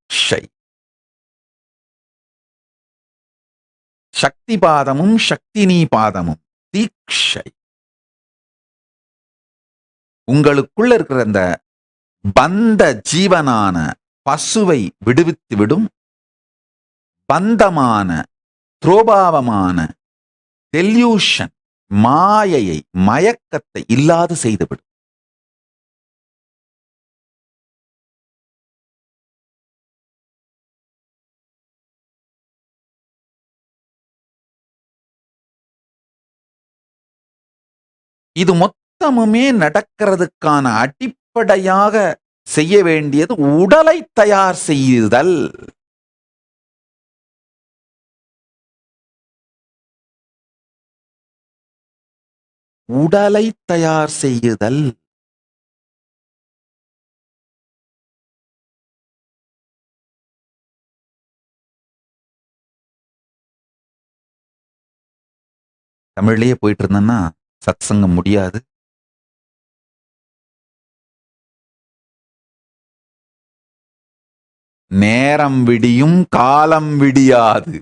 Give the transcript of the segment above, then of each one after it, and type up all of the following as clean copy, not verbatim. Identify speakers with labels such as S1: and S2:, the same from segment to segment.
S1: தீக்ஷை. சக்தி பாதமும் சக்தினி பாதமும் தீக்ஷை. உங்களுக்குள்ள இருக்கிற அந்த பந்த ஜீவனான பசுவை விடுவித்து விடும். பந்தமான துரோபாவமான டெல்யூஷன் மாயையை மயக்கத்தை இல்லாது செய்துவிடும். இது மொத்தமுமே நடக்கிறதுக்கான அடிப்படையாக செய்ய வேண்டியது உடலை தயார் செய்தல். உடலை தயார் செய்யுதல். தமிழ்லயே போயிட்டு இருந்தேன்னா சத்சங்கம் முடியாது. நேரம் விடியும் காலம் விடியாது.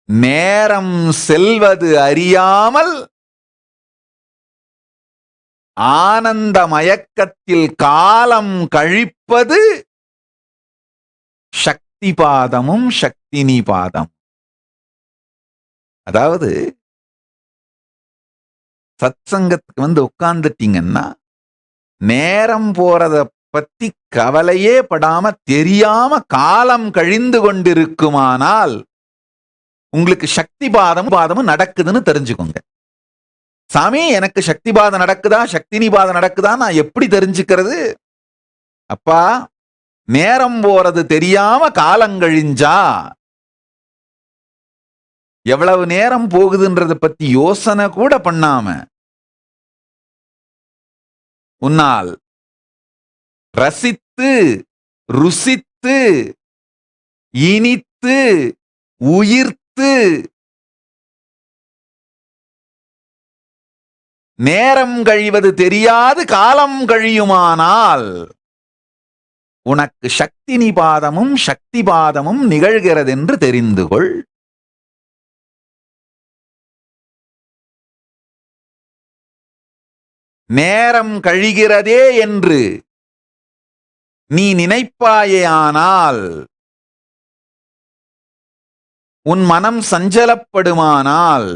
S1: நேரம் செல்வது அறியாமல் ஆனந்த மயக்கத்தில் காலம் கழிப்பது சக்தி பாதமும் சக்தினி பாதம். அதாவது சத்சங்கத்துக்கு உட்கார்ந்துட்டீங்கன்னா நேரம் போறத பத்தி கவலையே படாம தெரியாம காலம் கழிந்து கொண்டிருக்குமானால் உங்களுக்கு சக்தி பாதமும் நடக்குதுன்னு தெரிஞ்சுக்கோங்க. சாமி, எனக்கு சக்தி பாதம் நடக்குதா சக்தினி பாதம் நடக்குதா நான் எப்படி தெரிஞ்சுக்கிறது? அப்பா, நேரம் போறது தெரியாம காலங்கழிஞ்சா எவ்வளவு நேரம் போகுதுன்றத பத்தி யோசனை கூட பண்ணாம உன்னால் ரசித்து ருசித்து இனித்து உயிர்த்து நேரம் கழிவது தெரியாது காலம் கழியுமானால் உனக்கு சக்தினி பாதமும் சக்தி பாதமும் நிகழ்கிறது என்று தெரிந்து கொள். நேரம் கழிகிறதே என்று நீ நினைப்பாயேயானால், உன் மனம் சஞ்சலப்படுமானால்,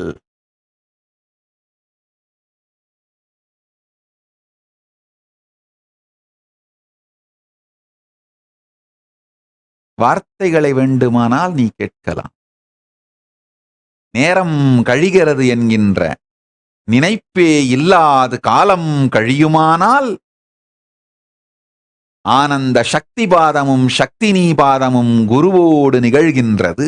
S1: வார்த்தைகளை வேண்டுமானால் நீ கேட்கலாம். நேரம் கழிகிறது என்கின்ற நினைப்பே இல்லாது காலம் கழியுமானால் ஆனந்த சக்தி பாதமும் சக்தினி பாதமும் குருவோடு நிகழ்கின்றது.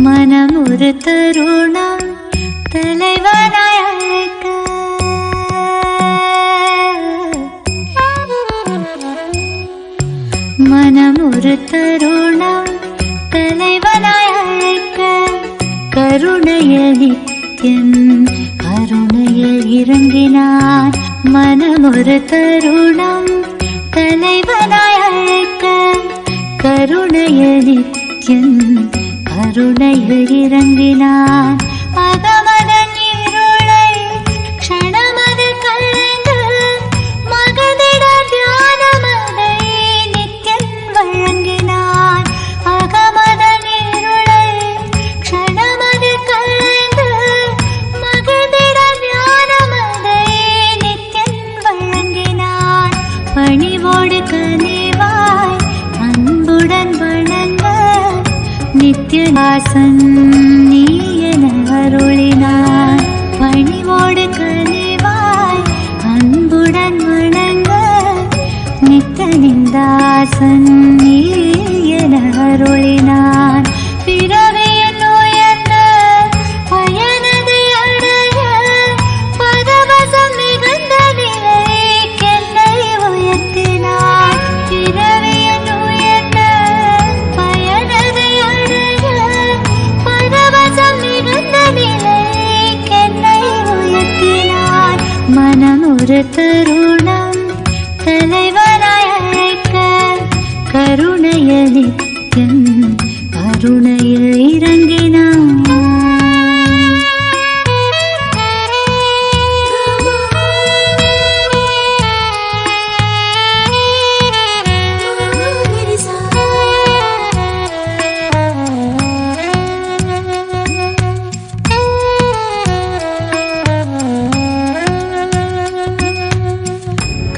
S2: மனமுறு தருணம் தலைவனாய் அழைக்க, மனமுறு தருணம் தலைவனாய் அழைக்க, கருணையில் நித்யம் கருணையில் இறங்கினான். மனமொரு தருணம் தலைவனாய் அழைக்க கருணையில் நித்யம் கருணையில் இறங்கினான். அகமதன் இருளை க்ஷணமது கலைந்து மகதிட தியானமதை நித்யன் வழங்கினான். அகமதன் இருளை க்ஷணமது கலைந்து மகதிட தியானமதை நித்யன் வழங்கினான். பணிவோடு கனிவாய் அன்புடன் வணங்க நித்யதாசன் நீ என அருளினான். பணிவோடு கனிவாய் அன்புடன் வணங்க நித்யனிந்தாசன் நீ என அருளினான். பிறவியின் உயர்ந்த பயனதை அடைய பரவசம் மிகுந்த நிலைக்கென்னை உயர்த்தினான். பிறவியின் உயர்ந்த பயனதை அடைய பரவசம் மிகுந்த நிலைக்கென்னை உயர்த்தினான். மனம் ஒரு தருணம் தலைவனாய் அழைக்க கருணையில் நித்யம் கருணையில் இறங்கினான்.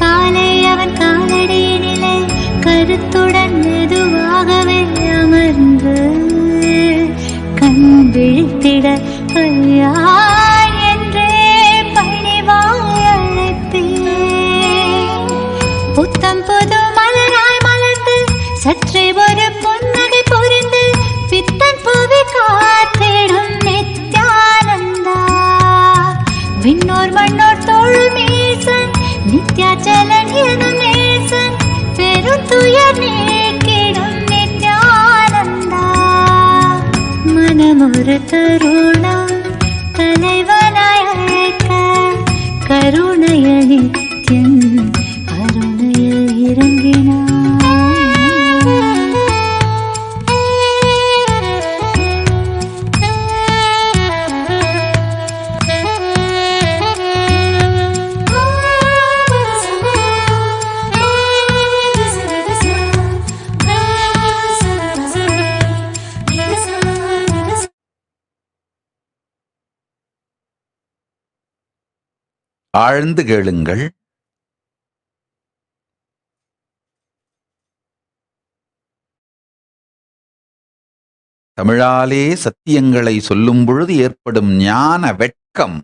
S2: காலை அவன் காலடியினிலே கருத்துடன் மெதுவாகவே அமர்ந்து கண் விழித்திட ஐயா என்றே பணிவாய் அழைத்தேன். புத்தம் புது மலராய் மலர்ந்து சற்றே ஒரு புன்னகை புரிந்து பித்தன் புவி காத்திடும் நித்யானந்தா. விண்ணோர் மண்ணோர் தோழும் ஈசன் நித்யாச்சலன் எனும் நேசன் பெருந்துயர் நீக்கிடும் நித்யானந்தா. மனமொரு தருணம் தலைவனாய் அழைக்க கருணையில் நித்யம் கருணையில் இறங்கினான்.
S1: ஆழ்ந்து கேளுங்கள். தமிழாலே சத்தியங்களை சொல்லும் பொழுது ஏற்படும் ஞான வெட்கம்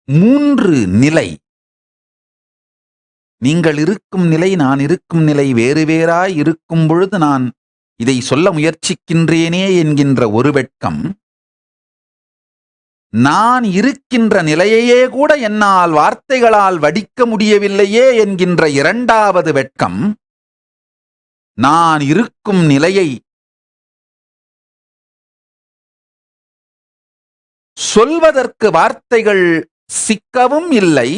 S1: 3 நிலை. நீங்கள் இருக்கும் நிலை, நான் இருக்கும் நிலை வேறு வேறாய் இருக்கும் பொழுது நான் இதை சொல்ல முயற்சிக்கின்றேனே என்கின்ற ஒரு வெட்கம், நான் இருக்கின்ற நிலையையே கூட என்னால் வார்த்தைகளால் வடிக்க முடியவில்லையே என்கின்ற 2வது வெட்கம், நான் இருக்கும் நிலையை சொல்வதற்கு வார்த்தைகள் சிக்கவும் இல்லை,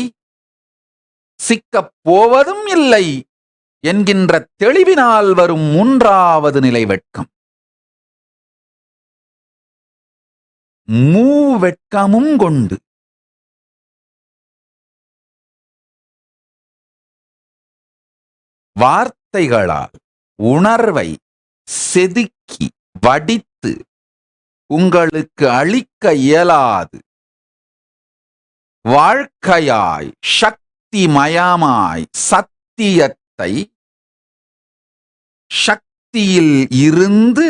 S1: சிக்கப் போவதும் இல்லை என்கின்ற தெளிவினால் வரும் 3வது நிலை வெட்கம். மூவெட்கமும் கொண்டு வார்த்தைகளால் உணர்வை செதுக்கி வடித்து உங்களுக்கு அளிக்க இயலாது வாழ்க்கையாய் சக்திமயமாய் சத்தியத்தை சக்தியில் இருந்து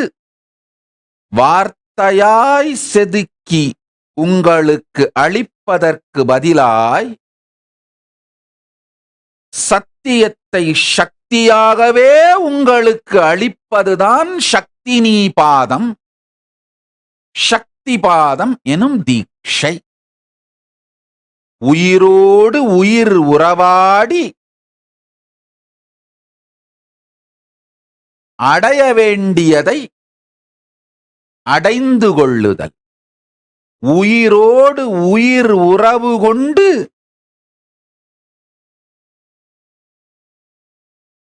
S1: வார்த்தையாய் செதுக்கி உங்களுக்கு அளிப்பதற்கு பதிலாய் சத்தியத்தை சக்தியாகவே உங்களுக்கு அளிப்பதுதான் சக்தி நீபாதம், சக்தி பாதம் எனும் தீட்சை. உயிரோடு உயிர் உறவாடி அடைய வேண்டியதை அடைந்து கொள்ளுதல், உயிரோடு உயிர் உறவு கொண்டு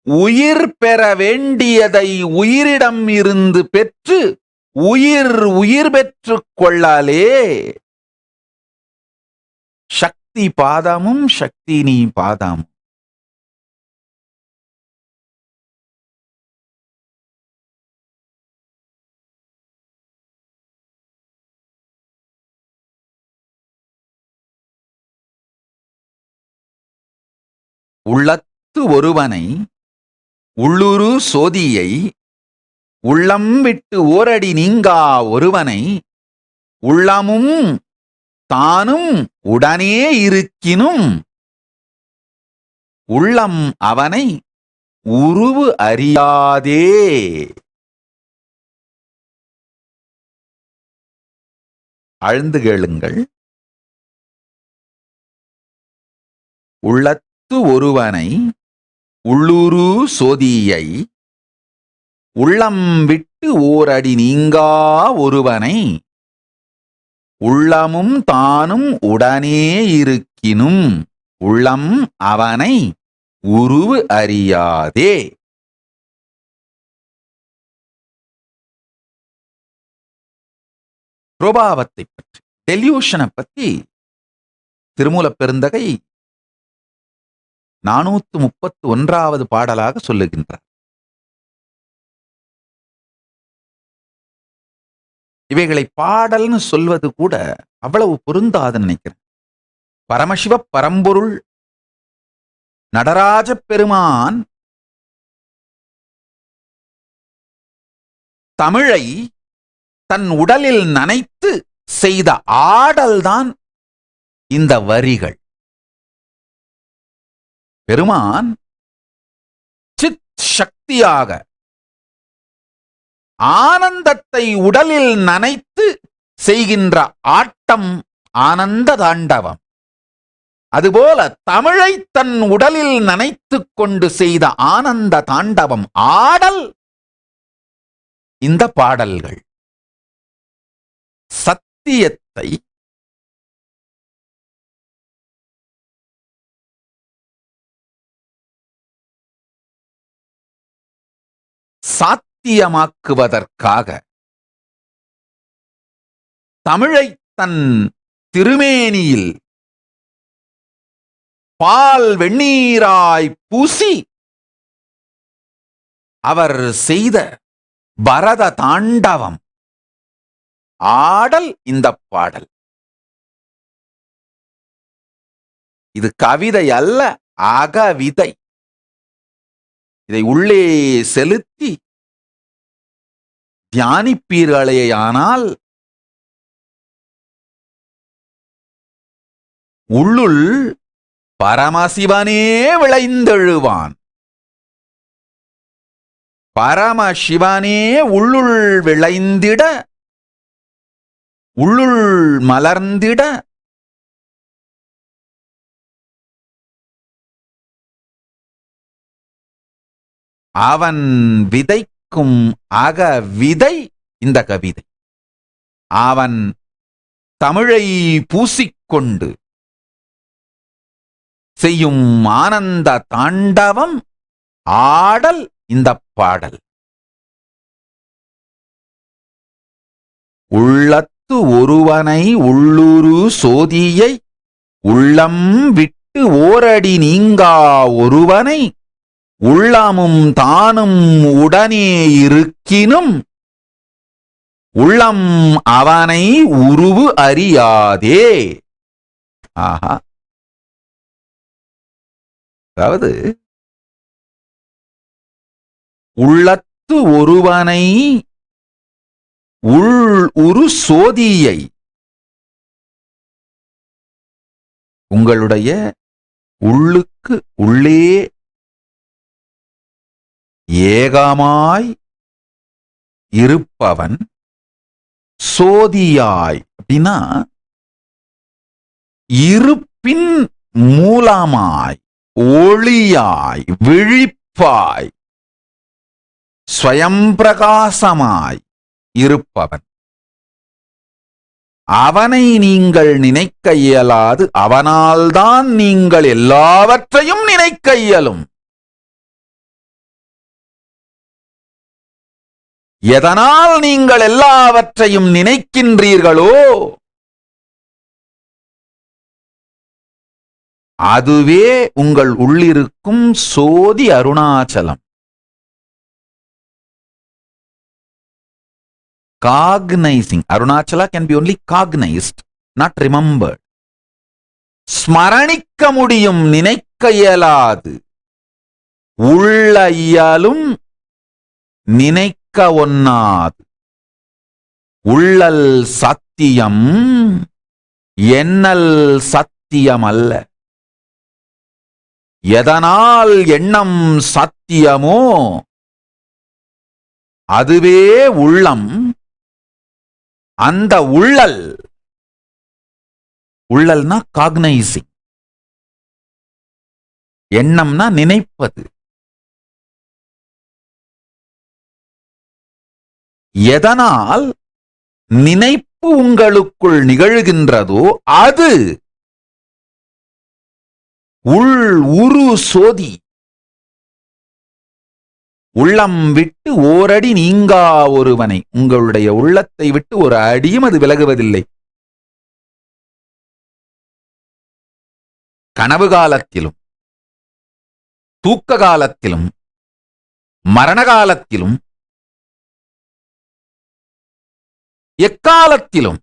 S1: உயிர் பெற வேண்டியதை உயிரிடம் இருந்து பெற்று உயிர் பெற்றுக் கொள்ளலே. சக்தி பாதமும் சக்தி நீ பாதமும். உள்ளத்து ஒருவனை உள்ளுரு சோதியை உள்ளம் விட்டு ஓரடி நீங்கா ஒருவனை உள்ளமும் தானும் உடனே இருக்கினும் உள்ளம் அவனை உருவு அறியாதே. ஆழ்ந்து கேளுங்கள். உள்ளத்து ஒருவனை உள்ளுரு சோதியை உள்ளம் விட்டு ஓரடி நீங்கா ஒருவனை உள்ளமும் தானும் உடனே இருக்கினும் உள்ளம் அவனை உருவு அறியாதே. பிரபாவத்தை பற்றி, டெல்யூஷனை பற்றி திருமூலப் பெருந்தகை 431வது பாடலாக சொல்லுகின்றார். இவைகளை பாடல்னு சொல்வது கூட அவ்வளவு பொருந்தாதுன்னு நினைக்கிறேன். பரமசிவ பரம்பொருள் நடராஜ பெருமான் தமிழை தன் உடலில் நனைத்து செய்த ஆடல்தான் இந்த வரிகள். பெருமான் சித் சக்தியாக ஆனந்தத்தை உடலில் நனைத்து செய்கின்ற ஆட்டம் ஆனந்த தாண்டவம். அதுபோல தமிழை தன் உடலில் நனைத்துக் கொண்டு செய்த ஆனந்த தாண்டவம் ஆடல் இந்த பாடல்கள். சத்தியத்தை சாத்தியமாக்குவதற்காக தமிழை தன் திருமேனியில் பால் வெண்ணீராய் பூசி அவர் செய்த பரத தாண்டவம் ஆடல் இந்த பாடல். இது கவிதை அல்ல, அகவிதை. இதை உள்ளே செலுத்தி தியானிப்பீர்களேயானால் உள்ளுள் பரமசிவனே விளைந்தெழுவான். பரமசிவனே உள்ளுள் விளைந்திட, உள்ளுள் மலர்ந்திட அவன் விதைக்கும் அகவிதை இந்த கவிதை. அவன் தமிழை பூசிக்கொண்டு செய்யும் ஆனந்த தாண்டவம் ஆடல் இந்த பாடல். உள்ளத்து ஒருவனை உள்ளுரு சோதியை உள்ளம் விட்டு ஓரடி நீங்கா ஒருவனை உள்ளமும் தானும் உடனே இருக்கினும் உள்ளம் அவனை உருவு அறியாதே. ஆஹா! அதாவது உள்ளத்து ஒருவனை உரு சோதியை உங்களுடைய உள்ளுக்கு உள்ளே ஏகமாய் இருப்பவன் சோதியாய் அப்படின்னா இருப்பின் மூலமாய் ஒளியாய் விழிப்பாய் ஸ்வயம் பிரகாசமாய் இருப்பவன். அவனை நீங்கள் நினைக்க இயலாது, அவனால்தான் நீங்கள் எல்லாவற்றையும் நினைக்க இயலும். எதனால் நீங்கள் எல்லாவற்றையும் நினைக்கின்றீர்களோ அதுவே உங்கள் உள்ளிருக்கும் சோதி Arunachalam. Cognizing. Arunachala can be only cognized, not remembered. ஸ்மரணிக்க முடியும், நினைக்க இயலாது. உள்ள இயலும், நினைக்க ஒண்ணாது. உள்ளல் சத்தியம், எண்ணல் சத்தியம் அல்ல. எதனால் எண்ணம் சத்தியமோ அதுவே உள்ளம். அந்த உள்ளல், உள்ளல்னா காக்னைசிங், எண்ணம்னா நினைப்பது. எதனால் நினைப்பு உங்களுக்குள் நிகழ்கின்றதோ அது உள் உரு சோதி. உள்ளம் விட்டு ஓரடி நீங்கா ஒருவனை, உங்களுடைய உள்ளத்தை விட்டு ஒரு அடியும் அது விலகுவதில்லை. கனவு காலத்திலும், தூக்க காலத்திலும், மரண காலத்திலும், எக்காலத்திலும்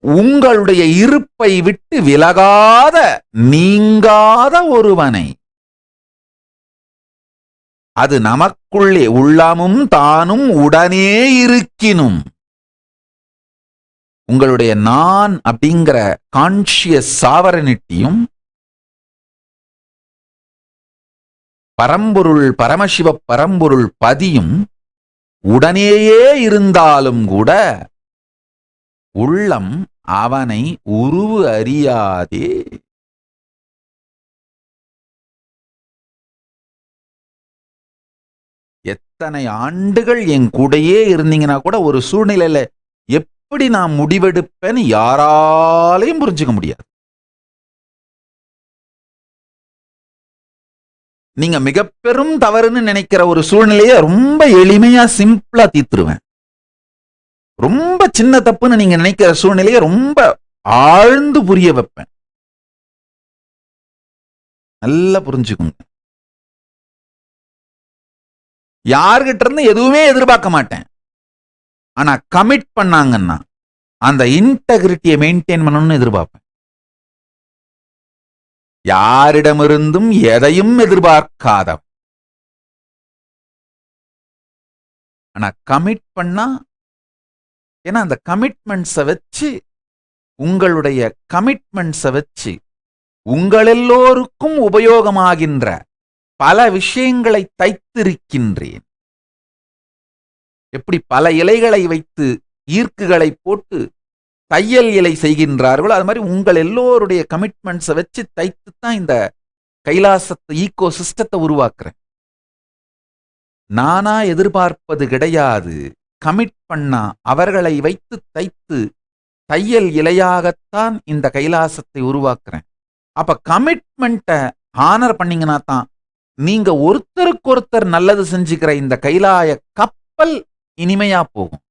S1: உங்களுடைய இருப்பை விட்டு விலகாத நீங்காத ஒருவனை, அது நமக்குள்ளே உள்ளமும் தானும் உடனே இருக்கினும், உங்களுடைய நான் அப்படிங்கிற கான்ஷியஸ் சாவரனிட்டியும் பரம்பொருள் பரமசிவ பரம்பொருள் பதியும் உடனேயே இருந்தாலும் கூட உள்ளம் அவனை உருவு அறியாதே. எத்தனை ஆண்டுகள் என் கூடையே இருந்தீங்கன்னா கூட ஒரு சூழ்நிலையில எப்படி நான் முடிவெடுப்பேன்னு யாராலையும் புரிஞ்சுக்க முடியாது. நீங்க மிக பெரும் தவறுன்னு நினைக்கிற ஒரு சூழ்நிலையை ரொம்ப எளிமையா சிம்பிளா தீர்த்துருவேன். ரொம்ப சின்ன தப்புன்னு நீங்க நினைக்கிற சூழ்நிலையை ரொம்ப ஆழ்ந்து புரிய வைப்பேன். நல்லா புரிஞ்சுக்கோங்க. யார்கிட்ட இருந்து எதுவுமே எதிர்பார்க்க மாட்டேன். ஆனா கமிட் பண்ணாங்கன்னா அந்த இன்டெகிரிட்டியை மெயின்டைன் பண்ணணும்னு எதிர்பார்ப்பேன். யாரிடமிருந்தும் எதையும் எதிர்பார்க்காத, ஆனா கமிட் பண்ணா, ஏன்னா அந்த கமிட்மெண்ட்ஸை வச்சு, உங்களுடைய கமிட்மெண்ட்ஸை வச்சு உங்கள் எல்லோருக்கும் உபயோகமாகின்ற பல விஷயங்களை தைத்திருக்கின்றேன். எப்படி பல இலைகளை வைத்து ஈர்க்குகளை போட்டு தையல் இலை செய்கின்றார்களோ அது மாதிரி உங்கள் எல்லோருடைய கமிட்மெண்ட்ஸை வச்சு தைத்துத்தான் இந்த கைலாசத்தை ஈகோ சிஸ்டத்தை உருவாக்குறேன். நானா எதிர்பார்ப்பது கிடையாது. கமிட் பண்ணா அவர்களை வைத்து தைத்து தையல் இலையாகத்தான் இந்த கைலாசத்தை உருவாக்குறேன். அப்ப கமிட்மெண்ட்டை ஹானர் பண்ணீங்கன்னா தான் நீங்க ஒருத்தருக்கு ஒருத்தர் நல்லது செஞ்சுக்கிற இந்த கைலாய கப்பல் இனிமையா போகும்.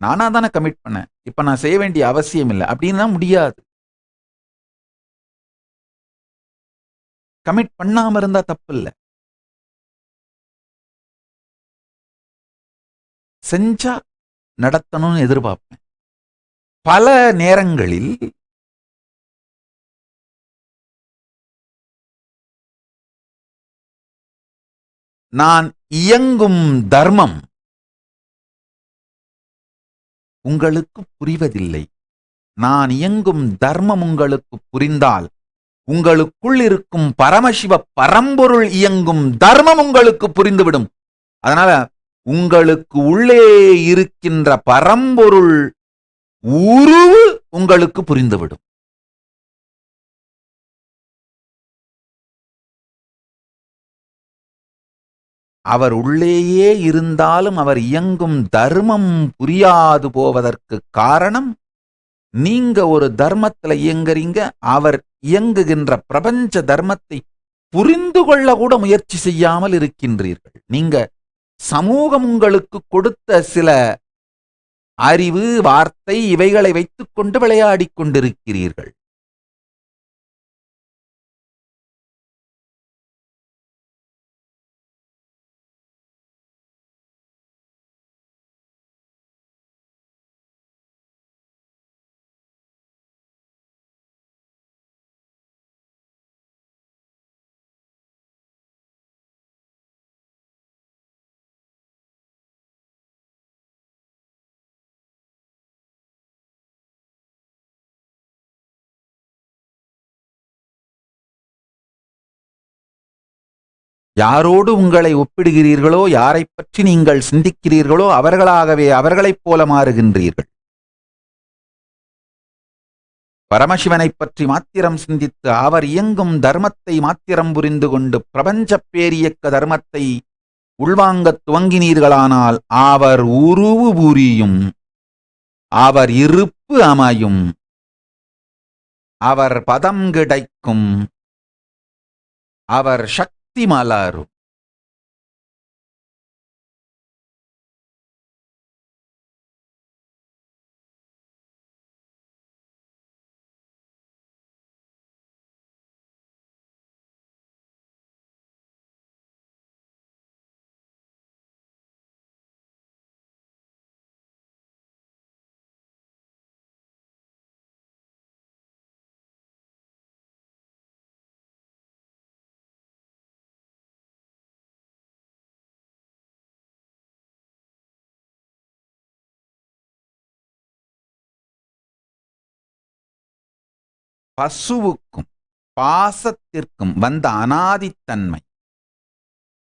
S1: நானா தானே கமிட் பண்ணேன், இப்ப நான் செய்ய வேண்டிய அவசியம் இல்லை அப்படின்னு முடியாது. கமிட் பண்ணாம இருந்தா தப்பு இல்லை, செஞ்சா நடத்தணும்னு எதிர்பார்ப்பேன். பல நேரங்களில் நான் இயங்கும் தர்மம் உங்களுக்கு புரிவதில்லை. நான் இயங்கும் தர்மம் உங்களுக்கு புரிந்தால் உங்களுக்குள் இருக்கும் பரமசிவ பரம்பொருள் இயங்கும் தர்மம் உங்களுக்கு புரிந்துவிடும். அதனால உங்களுக்கு உள்ளே இருக்கின்ற பரம்பொருள் உருவு உங்களுக்கு புரிந்துவிடும். அவர் உள்ளேயே இருந்தாலும் அவர் இயங்கும் தர்மம் புரியாது போவதற்கு காரணம், நீங்க ஒரு தர்மத்துல இயங்குறீங்க, அவர் இயங்குகின்ற பிரபஞ்ச தர்மத்தை புரிந்து கொள்ள கூட முயற்சி செய்யாமல் இருக்கின்றீர்கள். நீங்க சமூகம் உங்களுக்கு கொடுத்த சில அறிவு, வார்த்தை இவைகளை வைத்துக் கொண்டு விளையாடிக் கொண்டிருக்கிறீர்கள். யாரோடு உங்களை ஒப்பிடுகிறீர்களோ, யாரைப் பற்றி நீங்கள் சிந்திக்கிறீர்களோ அவர்களாகவே அவர்களைப் போல மாறுகின்றீர்கள். பரமசிவனைப் பற்றி மாத்திரம் சிந்தித்து அவர் இயங்கும் தர்மத்தை மாத்திரம் புரிந்து கொண்டு பிரபஞ்சப் பேரியக்க தர்மத்தை உள்வாங்கத் துவங்கினீர்களானால் அவர் உருவு புரியும், அவர் இருப்பு அமையும், அவர் பதம் கிடைக்கும், அவர் சக்தி மலரும். பசுவுக்கும் பாசத்திற்கும் வந்த அனாதித்தன்மை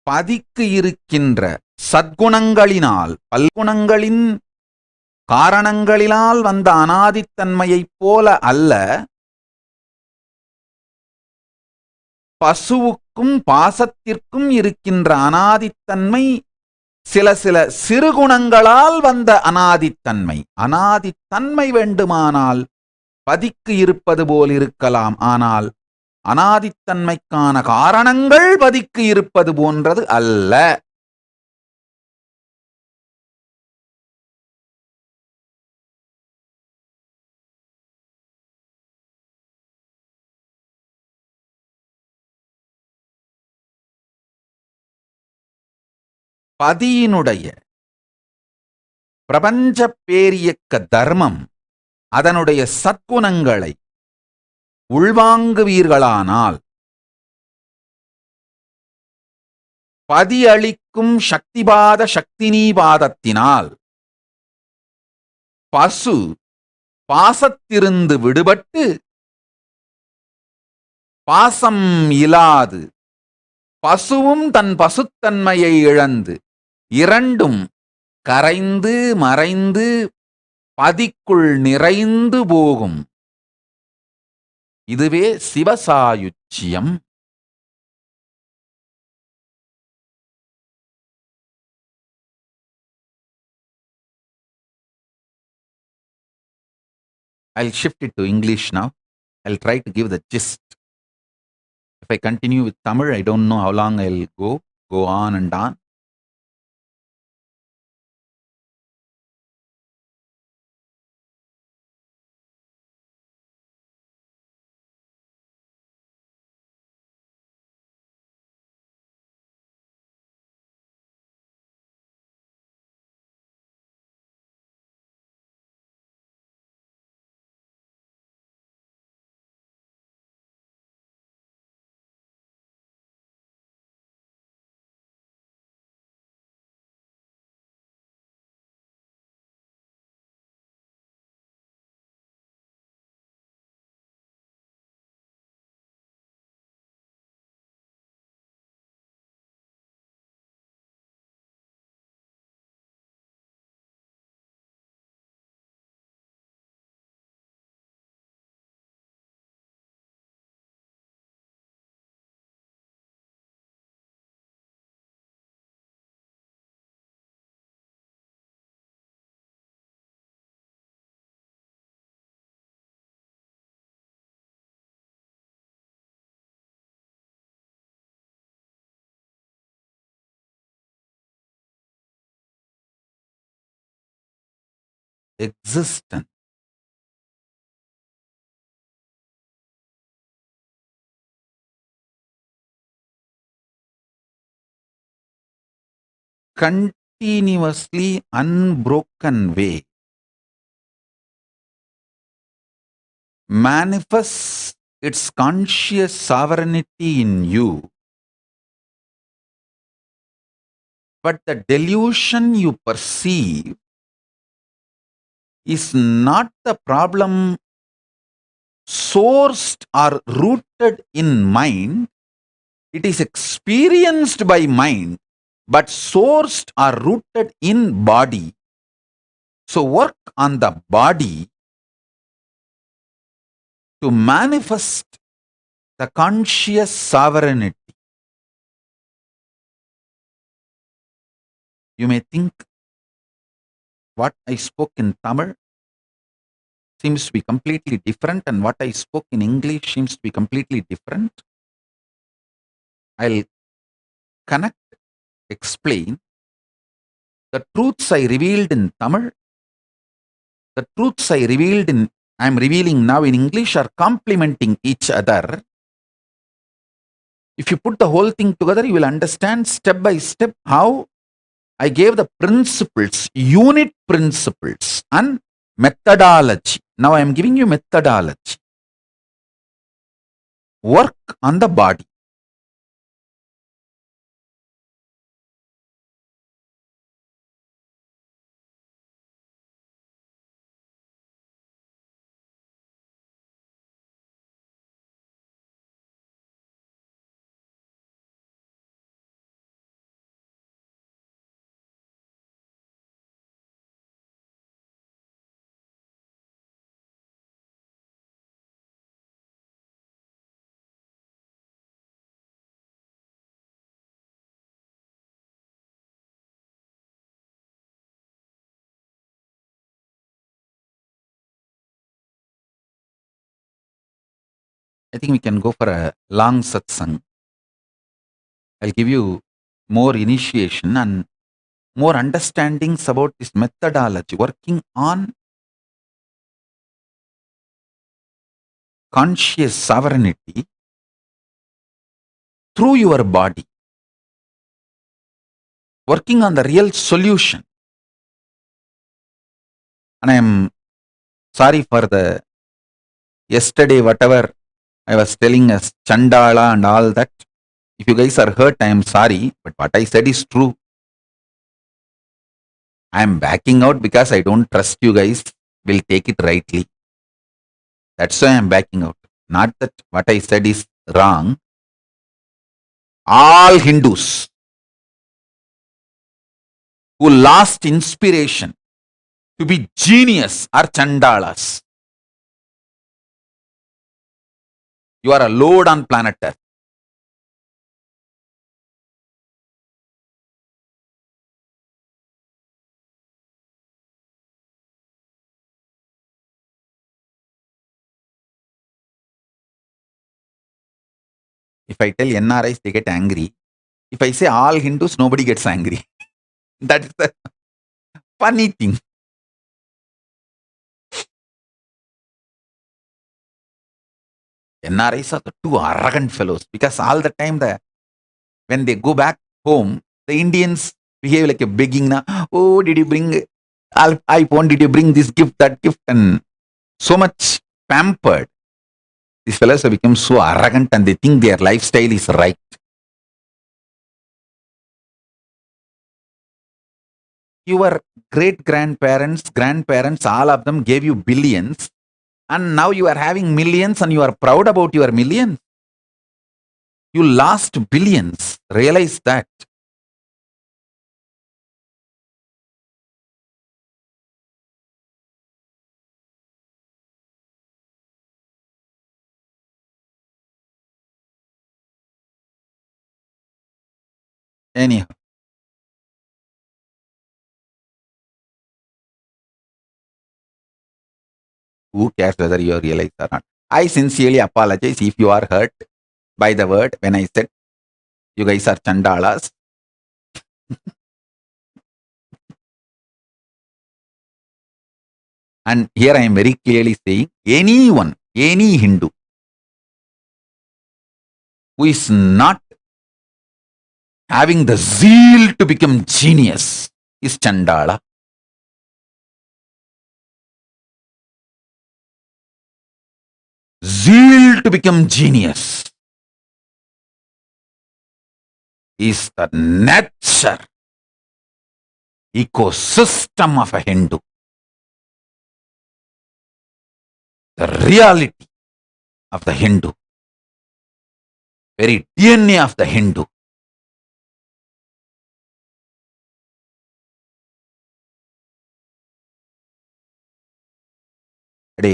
S1: பதிக்கு இருக்கின்ற சத்குணங்களினால், பல்குணங்களின் காரணங்களினால் வந்த அனாதித்தன்மையைப் போல அல்ல, பசுவுக்கும் பாசத்திற்கும் இருக்கின்ற அனாதித்தன்மை சில சில சிறுகுணங்களால் வந்த அனாதித்தன்மை. அனாதித்தன்மை வேண்டுமானால் பதிக்கு இருப்பது போல் இருக்கலாம், ஆனால் அனாதித்தன்மைக்கான காரணங்கள் பதிக்கு இருப்பது போன்றது அல்ல. பதியினுடைய பிரபஞ்ச பேரியக்க தர்மம், அதனுடைய சத்குணங்களை உள்வாங்குவீர்களானால் பதி அளிக்கும் சக்திபாத சக்தினீபாதத்தினால் பசு பாசத்திருந்து விடுபட்டு பாசம் இலாது, பசுவும் தன் பசுத்தன்மையை இழந்து இரண்டும் கரைந்து மறைந்து பதிக்குள் நிறைந்து போகும். இதுவே சிவசாயுச்சியம். I'll shift it to English now. I'll try to give the gist. If I continue with Tamil, I don't know how long I'll go on and on. existence. Continuously unbroken way manifests its conscious sovereignty in you, but the delusion you perceive is not the problem sourced or rooted in mind. It is experienced by mind, but sourced or rooted in body. So work on the body to manifest the conscious sovereignty. You may think what I spoke in Tamil seems to be completely different, and what I spoke in English seems to be completely different. I'll connect, explain. The truths I revealed in Tamil, the truths I'm revealing now in English are complementing each other. If you put the whole thing together, you will understand step by step how I gave the principles, unit principles, and methodology. Now I am giving you methodology. Work on the body. I think we can go for a long satsang. I'll give you more initiation and more understandings about this methodology, working on conscious sovereignty through your body, working on the real solution. And I am sorry for the yesterday, whatever I was telling as Chandala and all that. If you guys are hurt, I am sorry, but what I said is true. I am backing out because I don't trust you guys will take it rightly. That's why I am backing out. Not that what I said is wrong. All Hindus who lost inspiration to be genius are Chandalas. You are a load on planet Earth. If I tell NRIs, they get angry. If I say all Hindus, nobody gets angry. That's the funny thing. NRIs are the two arrogant fellows because all the time when they go back home, the Indians behave like a begging. Na, oh, did you bring iPhone? Did you bring this gift, that gift? And so much pampered. These fellows have become so arrogant and they think their lifestyle is right. Your grandparents, all of them gave you billions, and now you are having millions and you are proud about your millions. You lost billions. Realize that. Anyhow, who cares whether you realize or not? I sincerely apologize if you are hurt by the word when I said you guys are Chandalas. And here I am very clearly saying anyone, any Hindu who is not having the zeal to become genius is Chandala. Zeal to become genius is the nature, ecosystem of a Hindu. The reality of the Hindu, very DNA of the Hindu. அடே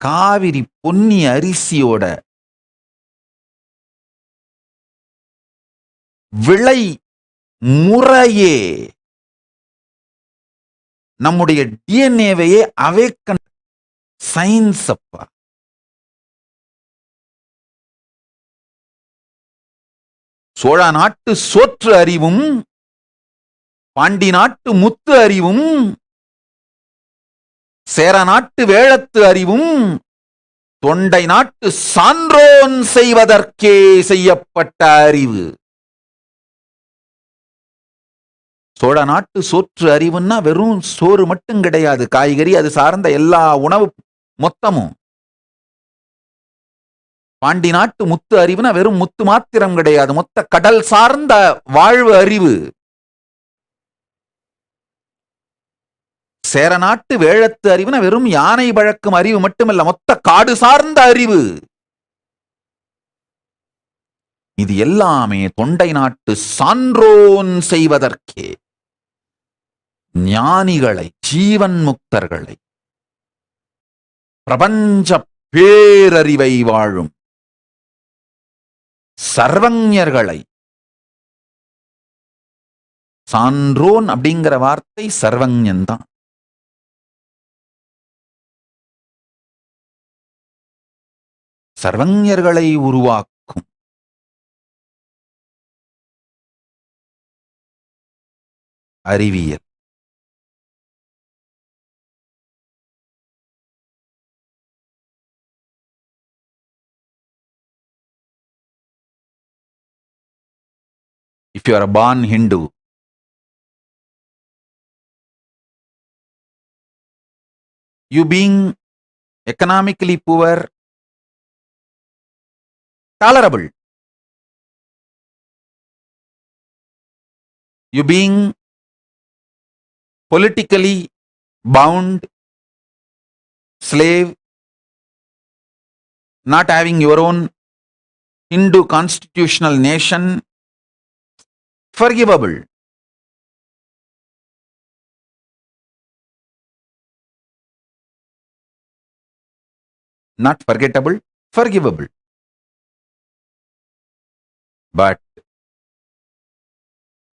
S1: காவிரி பொன்னி அரிசியோட விளை முறையே நம்முடைய டிஎன்ஏவையே awaken science அப்பா. சோழ நாட்டு சோற்று அறிவும் பாண்டி நாட்டு முத்து அறிவும் சேர நாட்டு வேழத்து அறிவும் தொண்டை நாட்டு சான்றோன் செய்வதற்கே செய்யப்பட்ட அறிவு. சோழ நாட்டு சோற்று அறிவுன்னா வெறும் சோறு மட்டும் கிடையாது, காய்கறி அது சார்ந்த எல்லா உணவு மொத்தமும். பாண்டி நாட்டு முத்து அறிவுனா வெறும் முத்து மாத்திரம் கிடையாது, மொத்த கடல் சார்ந்த வாழ்வு அறிவு. சேர நாட்டு வேழத்து அறிவுனா வெறும் யானை பழக்கும் அறிவு மட்டுமல்ல, மொத்த காடு சார்ந்த அறிவு. இது எல்லாமே தொண்டை நாட்டு சான்றோன் செய்வதற்கே. ஞானிகளை, ஜீவன் முக்தர்களை, பிரபஞ்ச பேரறிவை வாழும் சர்வஞர்களை, சான்றோன் அப்படிங்கிற வார்த்தை சர்வஞன் தான். சர்வஞர்களை உருவாக்கும் அறிவியல். If you are a born Hindu, you being economically poor, tolerable. You being politically bound, slave, not having your own Hindu constitutional nation, forgivable. Not forgettable, forgivable. But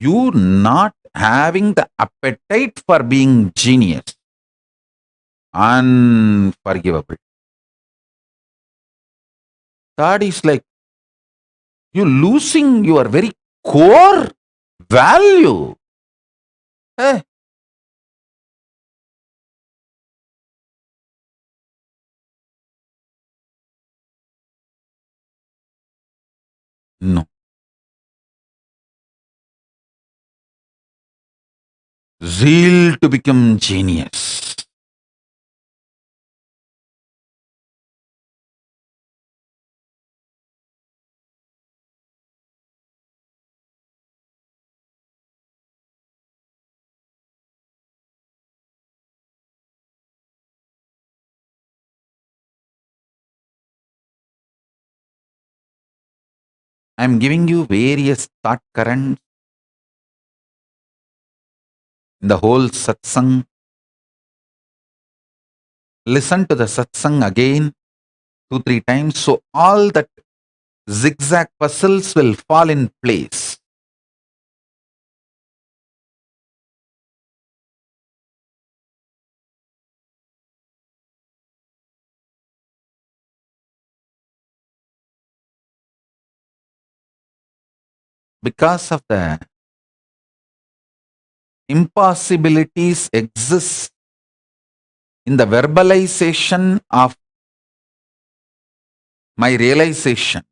S1: you not having the appetite for being genius, unforgivable. That is like you losing your very core value. Hey. No. Zeal to become genius. I am giving you various thought currents in the whole Satsang. Listen to the Satsang again 2-3 times, so all that zigzag puzzles will fall in place. Because of the impossibilities exist in the verbalization of my realization,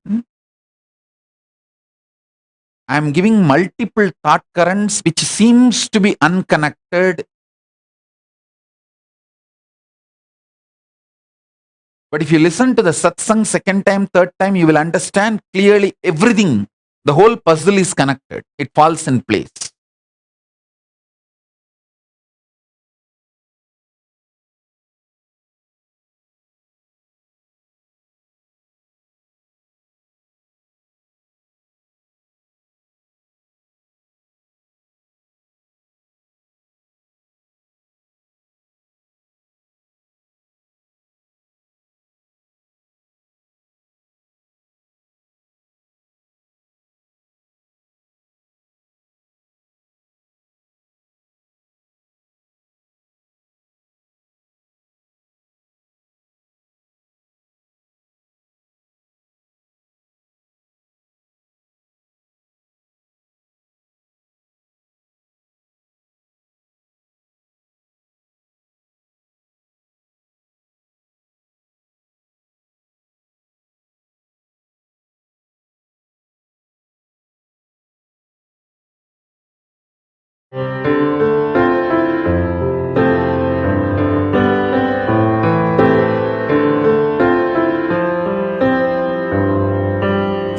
S1: I am giving multiple thought currents which seems to be unconnected. But if you listen to the satsang second time, third time, you will understand clearly everything. The whole puzzle is connected. It falls in place.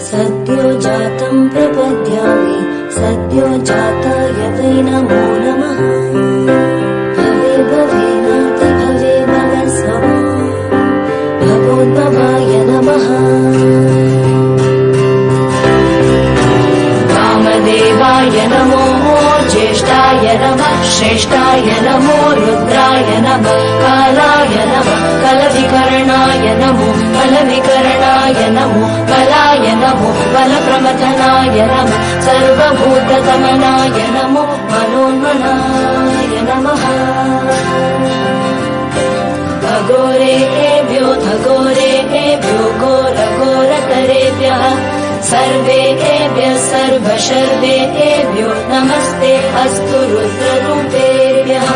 S2: सद्यो जातं प्रपद्यामि सद्यो जाताय वै नमो नमः भवे भवेनाति भवे भवस्वः भवोद्भवाय नमः वामदेवाय नमो ज्येष्ठाय नमः श्रेष्ठाय नमो रुद्राय नमः कालाय नमः कलविकरणाय नमो कलविकरणाय नमो कलाय नमो बलप्रमथनाय नमः सर्वभूतगमनाय नमो मनोन्मनाय नमः अघोरेभ्यो घोरेभ्यो घोरघोरतरेभ्यः सर्वेभ्यः सर्वशर्वेभ्यो नमस्ते अस्तु रुद्ररूपेभ्यः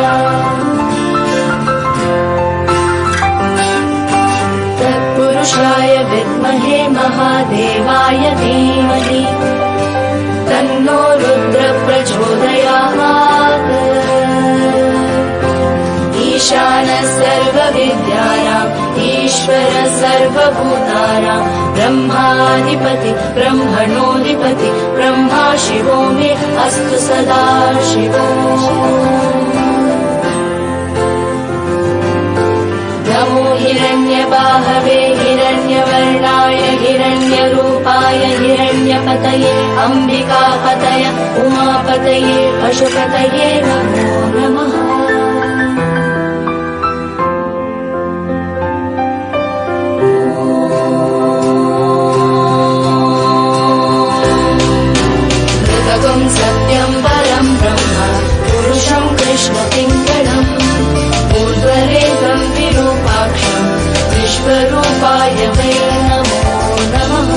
S2: तत्पुरुषाय विद्महे महादेवाय धीमहि तन्नो रुद्र प्रचोदयात् ईशानः सर्वविद्यानाम् ईश्वर सर्वभूतानां ब्रह्माधिपति ब्रह्मणोऽधिपति ब्रह्मा शिवो मे अस्तु सदा शिवो नमो हिरण्यबाहवे हिरण्यवर्णाय हिरण्यरूपाय हिरण्यपतये अम्बिकापतये उमापतये पशुपतये नमो नमः सत्यं परं ब्रह्म पुरुषं कृष्णपिङ्गलम् ऊर्ध्वरेतं विरूपाक्षं विश्वरूपाय वै नमो नमः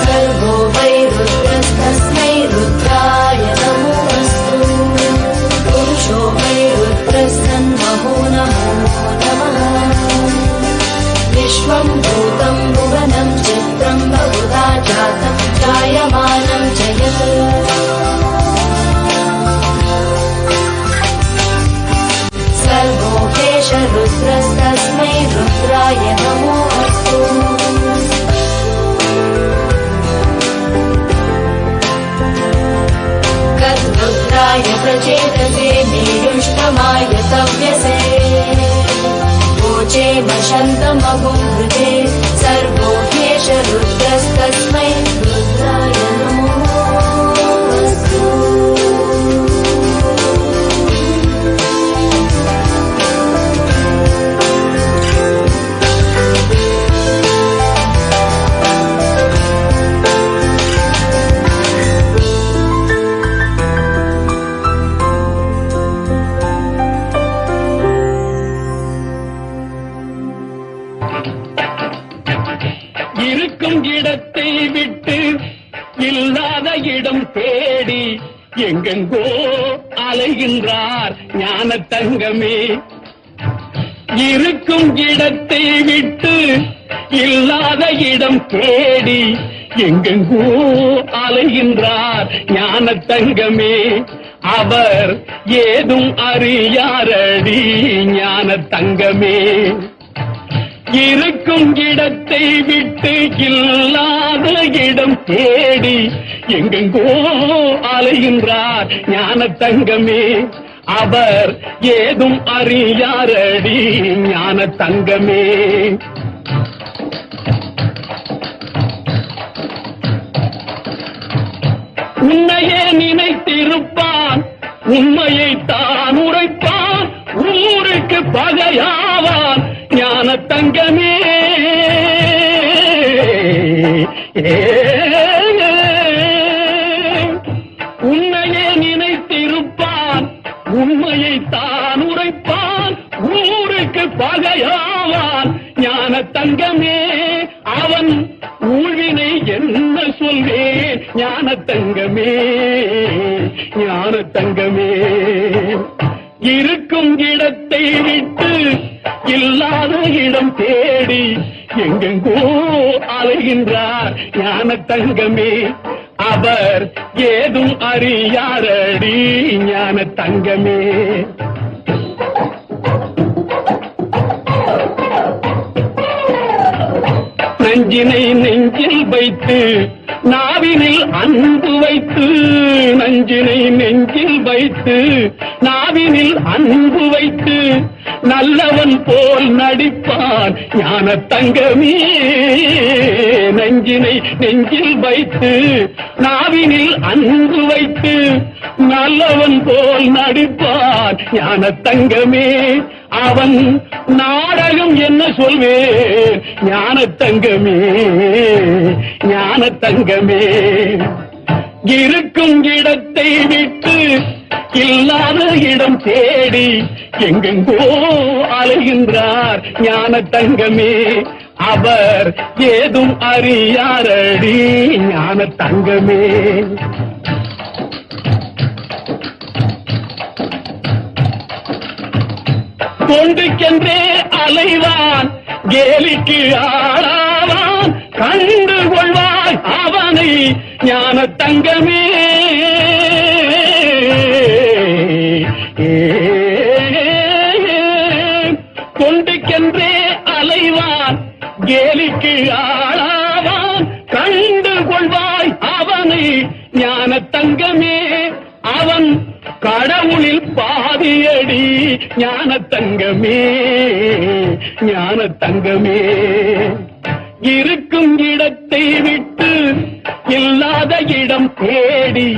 S2: सर्वो वै रुद्रस्तस्मै रुद्राय नमोऽस्तु पुरुषो वै रुद्रस्तन्महो नमो नमः विश्वं भूतं भुवनं चित्रं बहुधा जातं जायमानं च यत् सर्वोऽहेष रुद्रस्तस्मै रुद्राय नमोऽस्तु कद्रुद्राय प्रचेतसे नीयुष्टमाय तव्यसे वशन्तमगुंहृते सर्वोऽहेष रुद्रस्तस्मै रुद्राय नमोऽस्तु
S3: இருக்கும் இடத்தை விட்டு இல்லாத இடம் தேடி எங்கெங்கோ அலைகின்றார் ஞான தங்கமே. இருக்கும் இடத்தை விட்டு இல்லாத இடம் தேடி எங்கெங்கோ அலைகின்றார் ஞான தங்கமே. அவர் ஏதும் அறியாரடி ஞான தங்கமே. இருக்கும் இடத்தை விட்டு இல்லாத இடம் தேடி எங்கெங்கோ அலைகின்றார் ஞான தங்கமே. அவர் ஏதும் அறியாரடி ஞான தங்கமே. உன்னையே நினைத்திருப்பான், உண்மையை தான் உரைப்பான், ஊருக்கு பகையாவான் ஞான தங்கமே. உன்னையே நினைத்திருப்பான், உண்மையை தான் உரைப்பான், ஊருக்கு பகையாவான் ஞான தங்கமே. அவன் ஊழ்வினை என்ன சொல்வேன் ஞான தங்கமே, ஞான தங்கமே. இருக்கும் இடத்தை விட்டு இல்லாத இடம் தேடி எங்கெங்கோ அலைகின்றார் ஞான தங்கமே. அவர் ஏதும் அறியாரடி ஞான தங்கமே. நஞ்சினை நெஞ்சில் வைத்து நாவினில் அன்பு வைத்து, நஞ்சினை நெஞ்சில் வைத்து நாவினில் அன்பு வைத்து நல்லவன் போல் நடிப்பான் ஞான தங்கமே. நஞ்சினை நெஞ்சில் வைத்து நாவினில் அன்பு வைத்து நல்லவன் போல் நடிப்பான் ஞான தங்கமே. அவன் நாடகம் என்ன சொல்வேன் ஞான தங்கமே, ஞான தங்கமே. இருக்கும் இடத்தை விட்டு இல்லாத இடம் தேடி எங்கெங்கோ அலைகின்றார் ஞான தங்கமே. அவர் ஏதும் அறியாரடி ஞான தங்கமே. கொண்டுக்கென்றே அலைவான், கேலிக்கு ஆளாவான், கண்டு கொள்வாய் அவனை ஞான தங்கமே. கொண்டுக்கென்றே அலைவான், கேலிக்கு ஆளாவான், கண்டு கொள்வாய் அவனை ஞான தங்கமே. அவன் கடவுளில் பாதியடி ஞான தங்கமே, ஞான தங்கமே. இருக்கும் இடத்தை விட்டு இல்லாத இடம் தேடி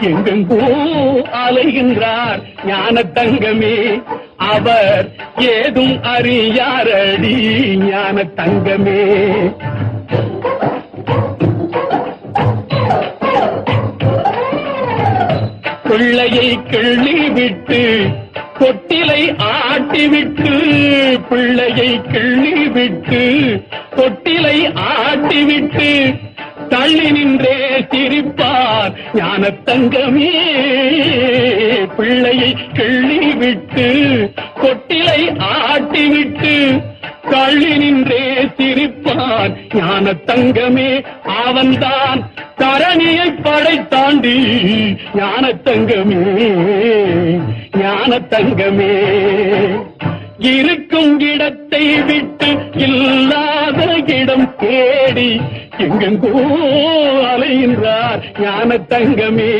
S3: எங்கெங்கோ அலைகின்றார் ஞான தங்கமே. அவர் ஏதும் அறியாரடி ஞான தங்கமே. பிள்ளையை கிள்ளி விட்டு தொட்டிலை ஆட்டிவிட்டு, பிள்ளையை கிள்ளி விட்டு தொட்டிலை ஆட்டிவிட்டு தள்ளி நின்றே சிரிப்பார் ஞான தங்கமே. பிள்ளையை கிள்ளி விட்டு தொட்டிலை ஆட்டிவிட்டு தள்ளி நின்றே சிரிப்பான் ஞான தங்கமே. அவன்தான் தரணியை படைத்தாண்டி ஞான தங்கமே, ஞான தங்கமே. இருக்கும் இடத்தை விட்டு இல்லாத இடம் தேடி எங்கெங்கோ அலைகின்றார் ஞான தங்கமே.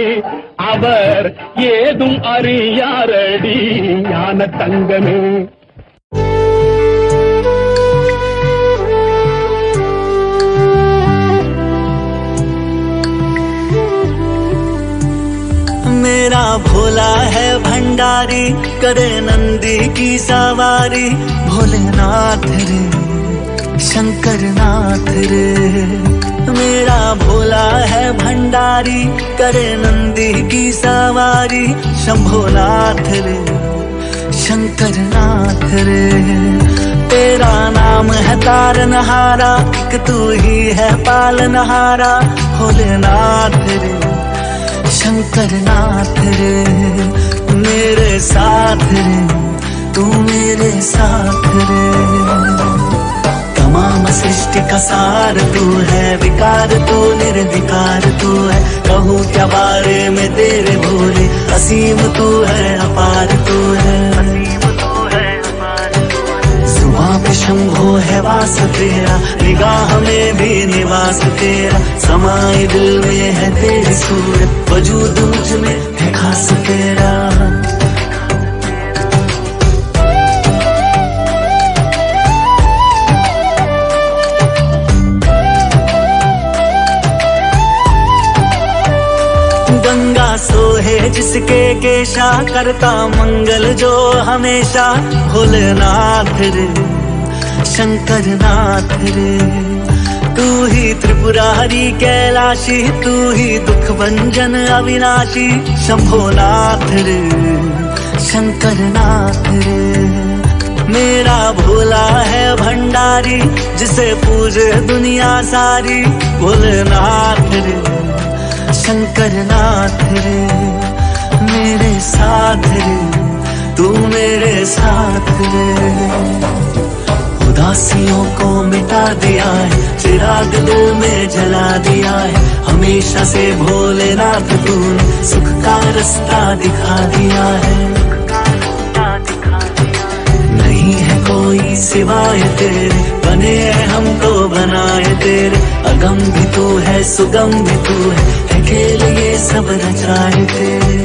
S3: அவர் ஏதும் அறியாரடி ஞான தங்கமே.
S4: मेरा भोला है भंडारी, करे नंदी की सवारी। भोलेनाथ रे शंकर नाथ रे, मेरा भोला है भंडारी, करे नंदी की सवारी। शंभोनाथ रे शंकर नाथ रे, तेरा नाम है तारनहारा, कि तू ही है पालनहारा। भोलेनाथ रे शंकर नाथ रे, मेरे साथ रे, तू मेरे साथ रे। तमाम सृष्टि का सार तू है, विकार तू निर्विकार तू है। कहूँ क्या बारे में तेरे भोले, असीम तू है अपार तू है। सुबह पे शंभो है वास तेरा, निगाह में भी निवास तेरा। समाए दिल में है तेरी सूरत, वजूद मुझ में है खास तेरा। गंगा सोहे जिसके केशा, करता मंगल जो हमेशा। भोलेनाथ रे, शंकर नाथ रे, तू ही त्रिपुरारी कैलाशी, तू ही दुख भंजन अविनाशी। शंभोनाथ रे, शंकर नाथ रे, मेरा भोला है भंडारी, जिसे पूजे दुनिया सारी। भोलेनाथ रे, शंकर नाथ रे, मेरे साथ रे, तू मेरे साथ रे। उदासियों को मिटा दिया है, चिराग दिल में जला दिया है। हमेशा से भोलेनाथ तूने सुख का रास्ता दिखा दिया है। नहीं है कोई सिवाय तेरे, बने हैं हमको बनाए तेरे। अगम भी तू है, सुगम भी तू है खेल ये सब रचाए तेरे।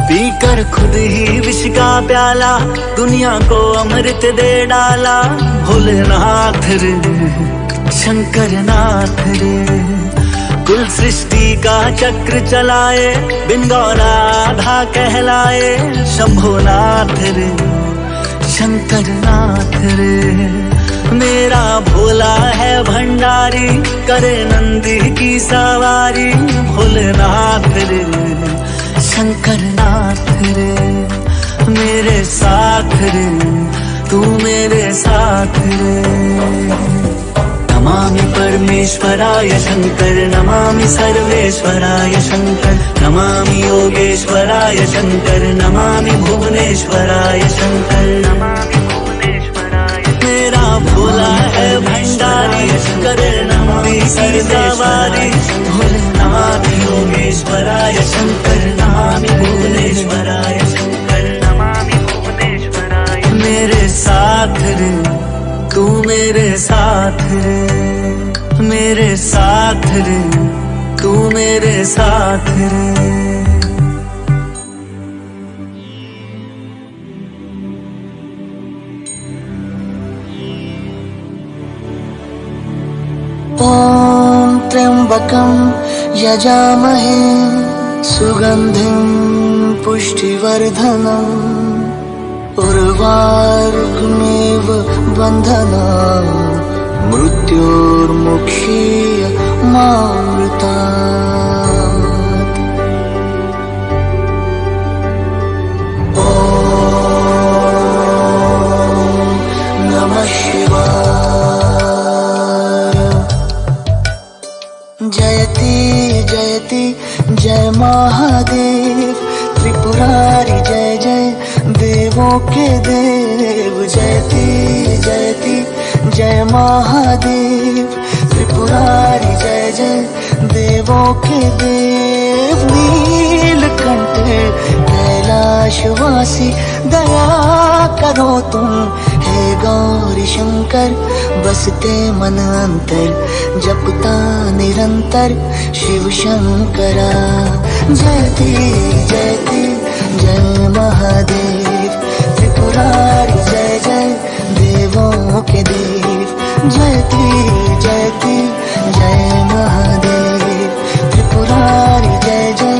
S4: पीकर खुद ही विष का प्याला, दुनिया को अमृत दे डाला। भोलेनाथ रे, शंकर नाथ रे, कुल सृष्टि का चक्र चलाए, बिन गौराधा कहलाए। शंभोनाथ रे, शंकर नाथ रे, मेरा भोला है भंडारी, करे नंदी की सवारी। भोलेनाथ रे, शंकर नाथ रे, मेरे साथ रे, तू मेरे साथ रे। नमामि परमेश्वराय शंकर, नमामि सर्वेश्वराय शंकर, नमामि योगेश्वराय शंकर, नमामि भुवनेश्वराय शंकर, नमामि भुवनेश्वराय। मेरा भोला है भंडारी, करे नंदी की सवारी। नमामि योगेश्वराय शंकर, नमामि भुवनेश्वराय शंकर, नमामि भुवनेश्वराय। मेरे साथ रे, तू मेरे साथ रे, मेरे साथ रे, तू मेरे साथ रे।
S5: ॐ त्र्यम्बकं यजामहे सुगन्धिं पुष्टिवर्धनम् उर्वारुकमेव बन्धनान् मृत्योर्मुक्षीय मामृतात्। ॐ नमः शिवाय। जयति जयति जय महादेव, त्रिपुरारी जय जय देवों के देव। जयति जयति जय महादेव, त्रिपुरारी जय जय देवों के देव। नीलकंठ कैलाशवासी दया करो तुम, हे गौरी शंकर बसते मन अंतर, जपता निरंतर शिव शंकरा। जयति जयति जय महादेव, त्रिपुरारी जय जय देवों के देव। जयति जयति जय महादेव, त्रिपुरारी जय जय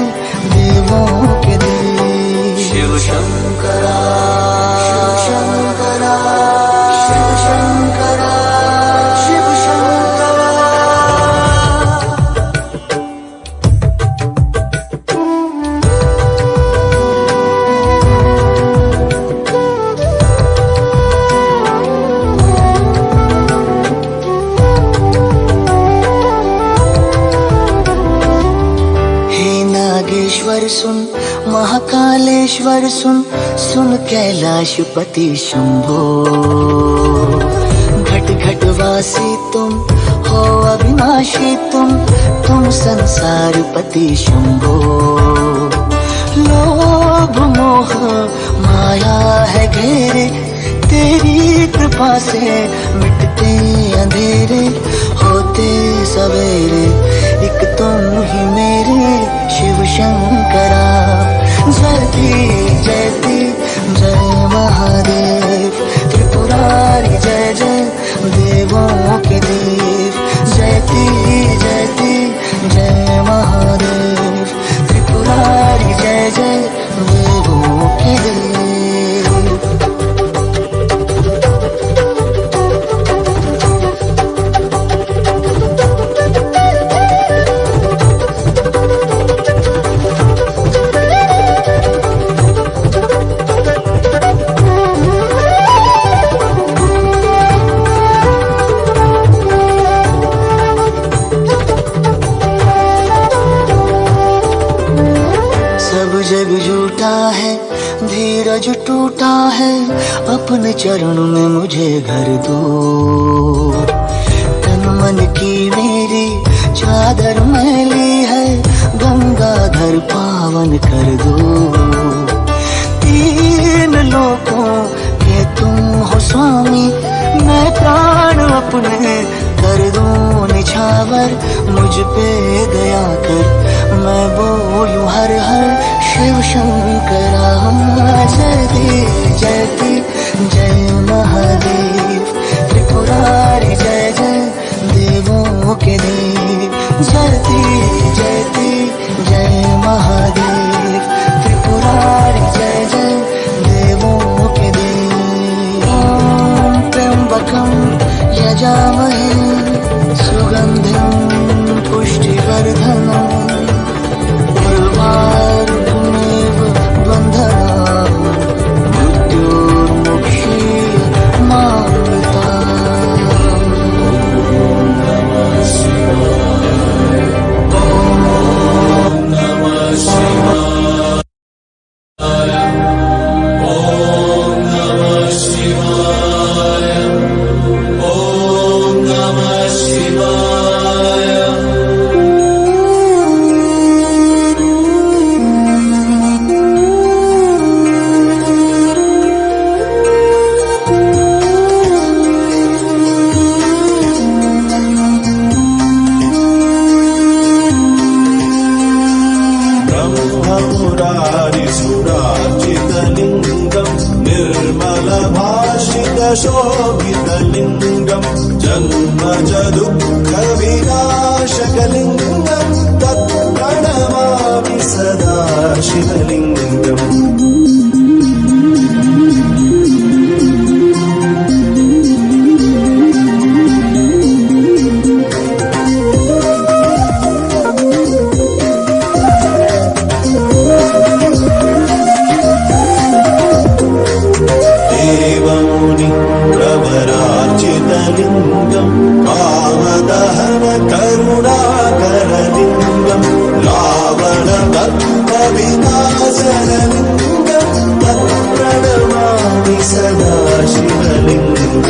S5: देवों के देव। शिव शंकरा, शिव शंकरा, शिव शंकरा, शिव शंकरा। महेश्वर सुन सुन कैलाशपति शंभो, घट घट वासी तुम हो अविनाशी तुम संसारपति शंभो। लोभ मोह माया है घेरे, तेरी कृपा से मिटते अंधेरे, होते सवेरे एक तुम ही मेरे शिव शंकरा। जयति जयति जय महादेव, त्रिपुरारी जय जय देवों के देव। जयति जयति जय महादेव, त्रिपुरारी जय जय देवों के देव। जग झूठा है धीरज टूटा है, अपने चरण में मुझे घर दो। तन मन की मेरी चादर मैली है, गंगाधर पावन कर दो। तीन लोकों के तुम हो स्वामी, मैं प्राण अपने कर दूं निछावर। मुझ पे दया कर मैं बोलूं हर हर शिव शंकरा। जयति जयति जय महादेव, त्रिपुरारी जय जय देवों के देव। जयति जयति जय महादेव, त्रिपुरारी जय जय देवों के देव। ओम त्र्यंबकं यजामहे सुगंधिं पुष्टिवर्धनम्, उर्वारुकमेव बन्धनान्, मृत्योर्मुक्षीय मामृतात्। ॐ नमः शिवाय।
S6: शोभितलिङ्गं जन्मज दुःखविनाशकलिङ्गं, तत्प्रणमामि सदा शिवलिङ्गम्। प्रवरार्चितलिङ्गं कामदहन करुणाकरलिङ्गं, रावणदर्पविनाशनलिङ्गं, तत्प्रणमामि सदा शिवलिङ्गम्।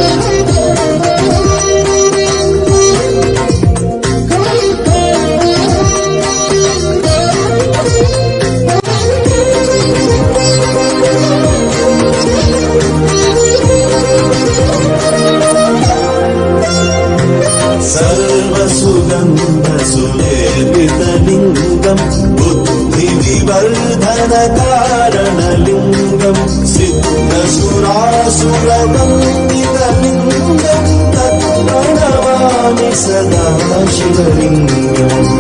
S6: सर्वसुगन्धसुलेपितलिङ्गं, बुद्धिविवर्धनकारणलिङ्गं, सिद्धसुरासुरवन्दितलिङ्गं, तत्प्रणमामि सदा शिवलिङ्गम्।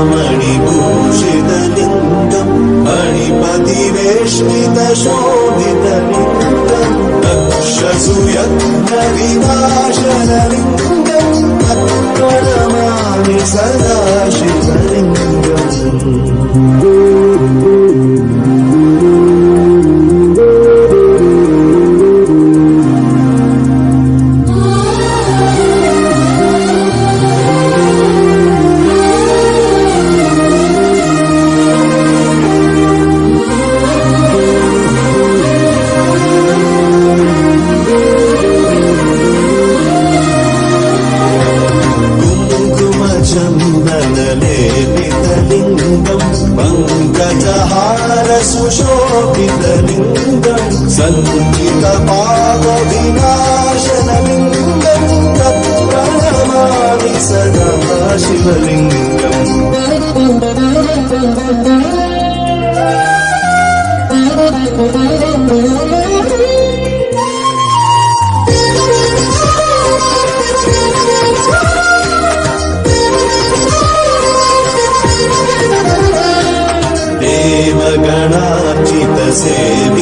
S6: मणिभूषितलिङ्गं, मणिपतिवेष्टितशोभितलिङ्गं, सर्वदोषसुयज्ञविनाशनलिङ्गं तत्प्रणमामि सदा सुशोभितलिङ्गं सञ्चितपापविनाशनलिङ्गं तत्प्रणमामि सदा शिवलिङ्गम्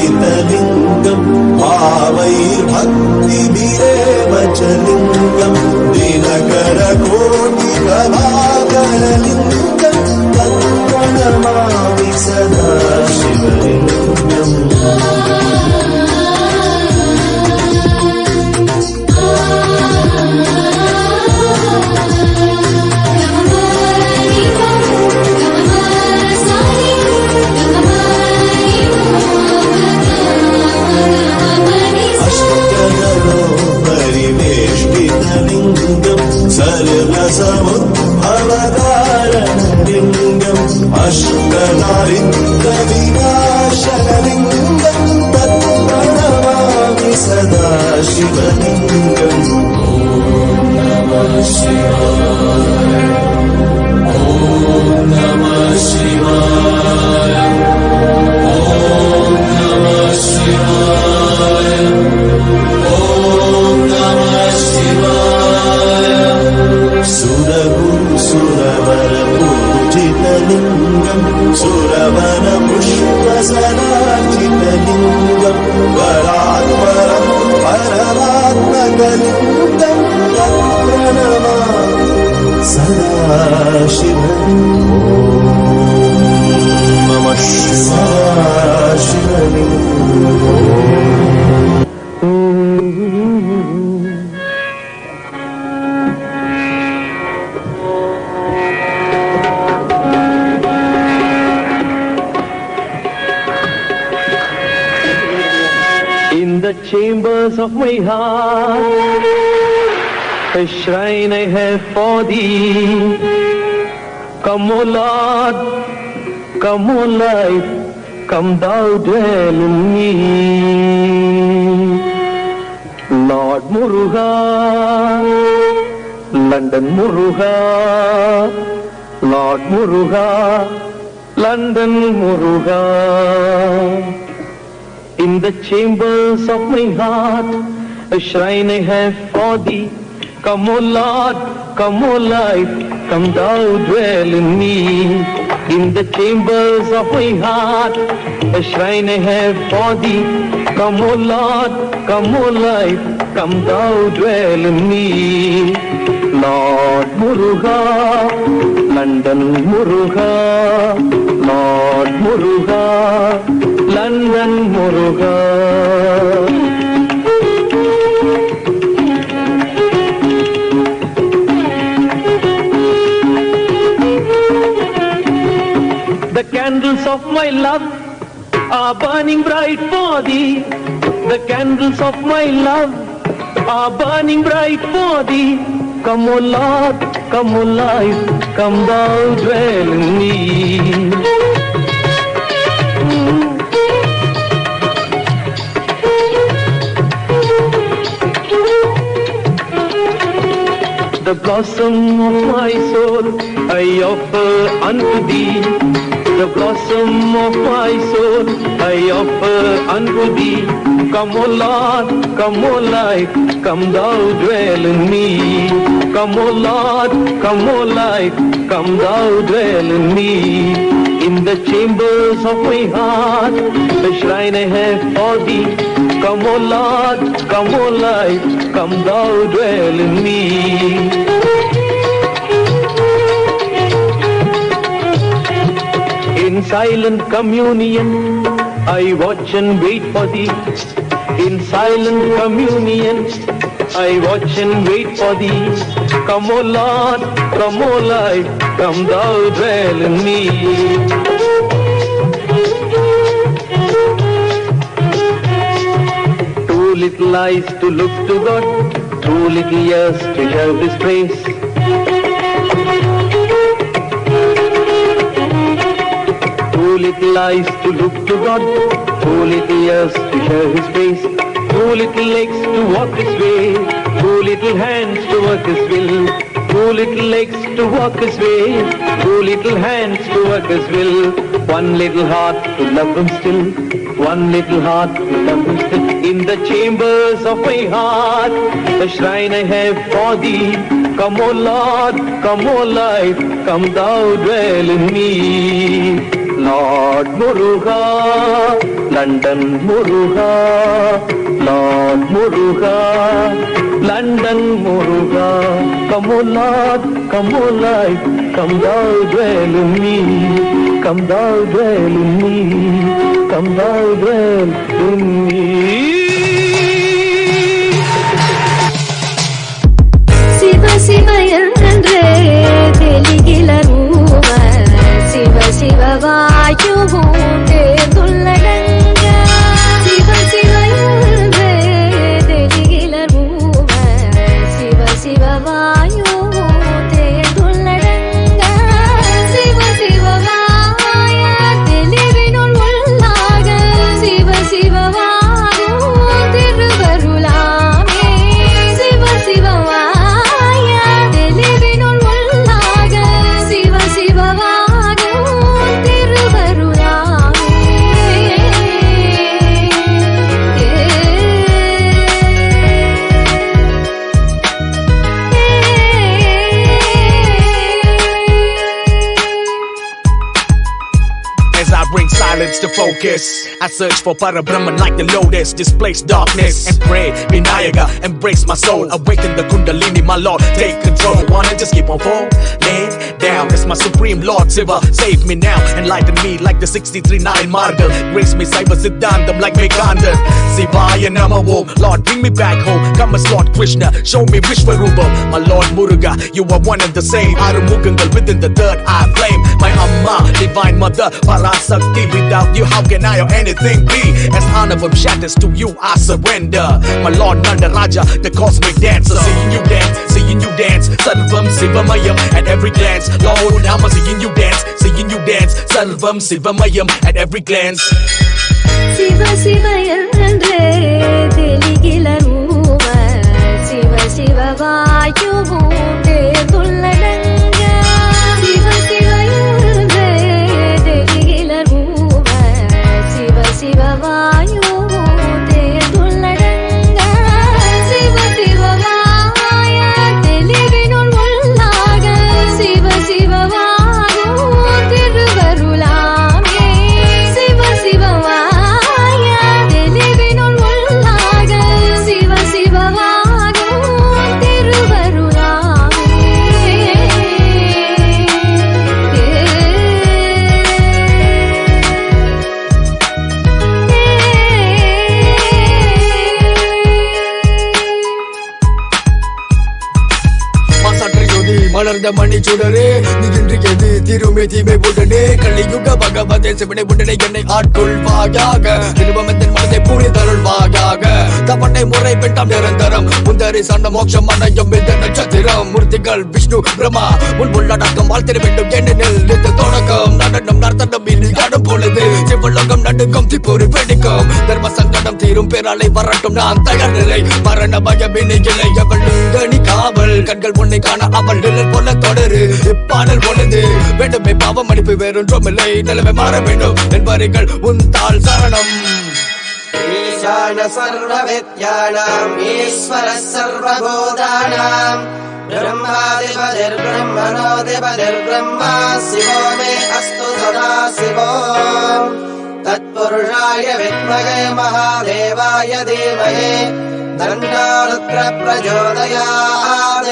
S6: देवगणार्चितसेवितलिङ्गं भावैर्भक्तिभिरेव च लिङ्गं दिनकरकोटिप्रभाकरलिङ्गं तत्प्रणमामि सदा शिवलिङ्गम् सर्वसमुद्भवकारणलिङ्गम् अष्टदारिद्र्यविनाशनलिङ्गं तत्प्रणमामि सदा शिवलिङ्गम् ॐ नमः शिवाय ॐ नमः शिवाय ॐ नमः शिवाय सुरगुरु सुरवर पूजितलिङ्गं सुरवनपुष्पसरार्चितलिङ्गं परात्परं परमात्मकलिङ्गं तत्प्रणमामि सदा शिवलिङ्गम् नमः शिवाय शिवलिङ्गम्
S7: Chambers of my heart, a shrine I have for thee. Come, O Lord, come, O light, come thou dwell in me. Lord Muruga, London Muruga, Lord Muruga, London Muruga. In the chambers of my heart, a shrine I have for thee. Come, O Lord, come, O light, come thou dwell in me. In the chambers of my heart, a shrine I have for thee. Come, O Lord, come, O light, come thou dwell in me. Lord Muruga, London Muruga, Lord Muruga, London Muruga. The candles of my love are burning bright for thee. The candles of my love are burning bright for thee. Come, O Lord, come, O light, come thou dwell in me. The blossom of my soul I offer unto thee. The blossom of my soul I offer unto thee. Come, O Lord, come, O light, come thou dwell in me. Come, O Lord, come, O light, come thou dwell in me. In the chambers of my heart, the shrine I have for thee. Come, O Lord, come, O light, come thou dwell in me. In silent communion, I watch and wait for thee. In silent communion, I watch and wait for thee. Come, O Lord, come, O light, come thou dwell in me. Too little eyes to look to God, too little ears to hear His praise. Too little eyes to look to God, too little ears to hear His face. Too little legs to walk His way, too little hands to work His will. Too little legs to walk His way, too little hands to work His will. One little heart to love Him still, one little heart to love Him still. In the chambers of my heart, the shrine I have for thee. Come, O Lord, come, O light, come thou dwell in me. Lord Muruga, London Muruga, Lord Muruga, London Muruga. Come, O Lord, come, O light, come thou dwell in me. Come thou dwell in me, come thou dwell in me.
S8: Siva Siva Yandre Teligila Ruva Siva Siva Vayuvunde Dulladanga Siva Siva Yandre Teligila Ruva Siva Siva Vayuvunde Dulladanga Siva Siva Vaya Telivinul Ullaga Siva Siva Vayuvunde Ruvarulame Siva Siva Vaya Telivinul Ullaga Siva Siva Vayuvunde Ruvarulame.
S9: As I bring silence to focus, I search for Parabrahman like the lotus. Displace darkness and pray, Vinayaka, embrace my soul. Awaken the Kundalini, my Lord, take control. Wanna just keep on falling down. It's my supreme Lord Shiva, save me now. Enlighten me like the 63-9 Margal. Grace me Saiva Siddhantam like Meghanda. Sivaya Namo, Lord, bring me back home. Come as Lord Krishna, show me Vishwarupa. My Lord Muruga, you are one and the same. Arumugangal within the third eye flame. My Amma, divine mother, Parasakti. Without you, how can I or anything be? As Anavam shatters to you, I surrender. My Lord Nanda Raja, the cosmic dancer. Seeing you dance, Sarvam Sivamayam at every glance. Lord, I'm seeing you dance, Sarvam Sivamayam at every glance.
S8: Siva Siva Yandre Teligila Ruva Siva Siva Vayuvunde Dulladanga Siva Siva Yandre Teligila Ruva Siva Siva Vayuvunde Dulladanga Siva Siva Vaya Telivinul Ullaga Siva Siva Vayuvunde Ruvarulame Siva Siva Vaya Telivinul Ullaga Siva Siva Vayuvunde Ruvarulame.
S9: மாசாற்று ஜோதி மலர்ந்த மணி சுடரே நீ இன்று எது திருமை தீமை உடனே கலியுக பகவதே சிவனை உடனே என்னை ஆட்கொள்வாயாக திருபமத்தின் மனதை புரிதருள்வாயாக தவணை முறை பெண்டாம் நிரந்தரம் முந்தரி சண்ட மோட்சம் அடையும் இந்த நட்சத்திரம் மூர்த்திகள் விஷ்ணு பிரம்மா உன் உள்ளடக்கம் வாழ்த்திட வேண்டும் ஏனெனில் இந்த தொடக்கம் நடனம் நர்த்தனம் இனி காடும் பொழுது சிவலோகம் நடுக்கம் திப்பொரு வெடிக்கும் தர்ம சங்கடம் தீரும் பேராலை வரட்டும் நான் தயார் நிலை மரண பயம் இனி இல்லை அவள் நீ காவல் கண்கள் உன்னை காண அவள் நிழல் போல தொடரு இப்பாடல் பொழுது வேண்டுமே பாவம் அடிப்பு வேறொன்றும் இல்லை நிலைமை மாற வேண்டும் என்பார்கள் உன் தாள் சரணம்.
S10: ईशान सर्वविद्यानाम् ईश्वरः सर्वभूतानाम् ब्रह्माधिपतिर्ब्रह्मणोऽधिपतिर्ब्रह्मा शिवो मे अस्तु सदा शिवो तत्पुरुषाय विद्महे महादेवाय धीमहि तन्नो रुद्रः प्रचोदयात्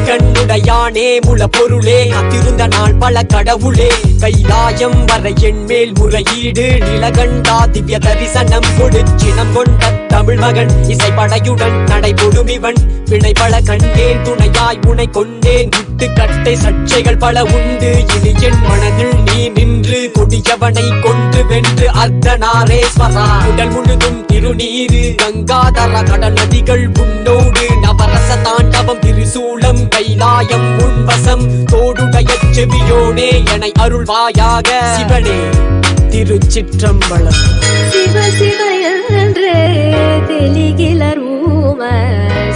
S11: கண்ணுடையானே முள பொருளே காத்திருந்த நாள் பல கடவுளே கைலாயம் வர என் மேல் முறையீடு நிலகண்டா திவ்ய தரிசனம் கொடுச்சினம் கொண்ட தமிழ் மகன் இசைப்படையுடன் நடைபொடும் இவன் வினை பல கண்டேன் துணையாய் உனை கொண்டேன் விட்டு கட்டை சர்ச்சைகள் பல உண்டு இனி என் மனதில் நீ நின்று கொடியவனை கொன்று வென்று அர்த்தநாரேஸ்வரா உடல் முழுதும் திருநீரு கங்காதர கடல் நதிகள் உன்னோடு நவரச தாண்டவம் திரிசூலம் கைலாயம் உன்வசம் தோடுடைய செவியோனே எனை அருள்வாயாக சிவனே திருச்சிற்றம்பலம்
S8: சிவ சிவ என்றே தெளிகிலர் ஊம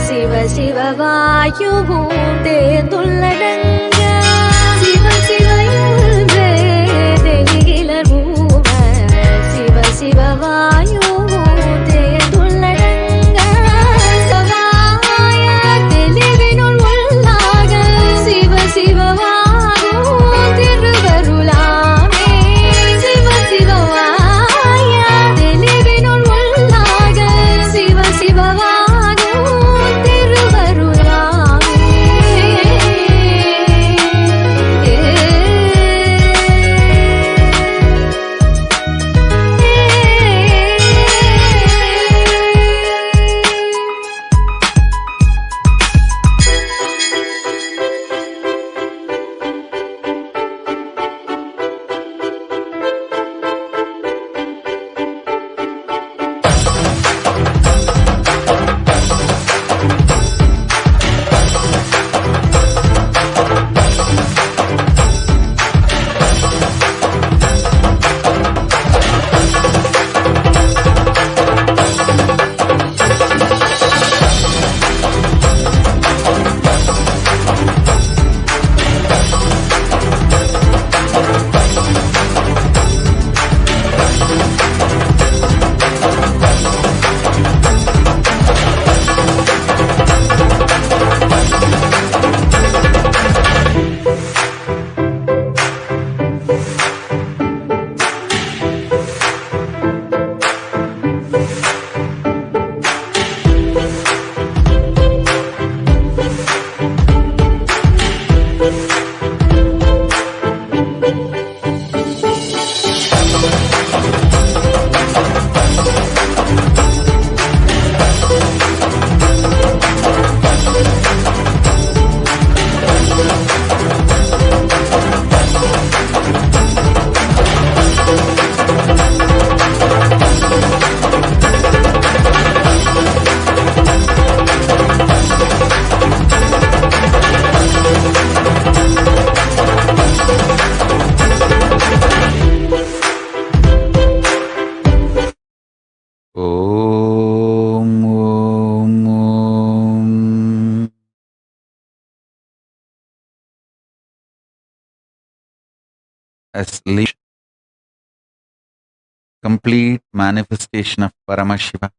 S8: சிவ சிவ வாயுவும் தேர்ந்துள்ளடங்க சிவ சிவ என்றே தெளிகிலர் ஊம சிவ சிவ வாயுவும் தேர்ந்துள்ளடங்க சவாய தெளிவினுள் உள்ளாக சிவ சிவவாகும் திருவருளாமே சிவ சிவவாய தெளிவினுள் உள்ளாக சிவ சிவவாகும் திருவருளாமே
S1: as leash, complete manifestation of Paramashiva.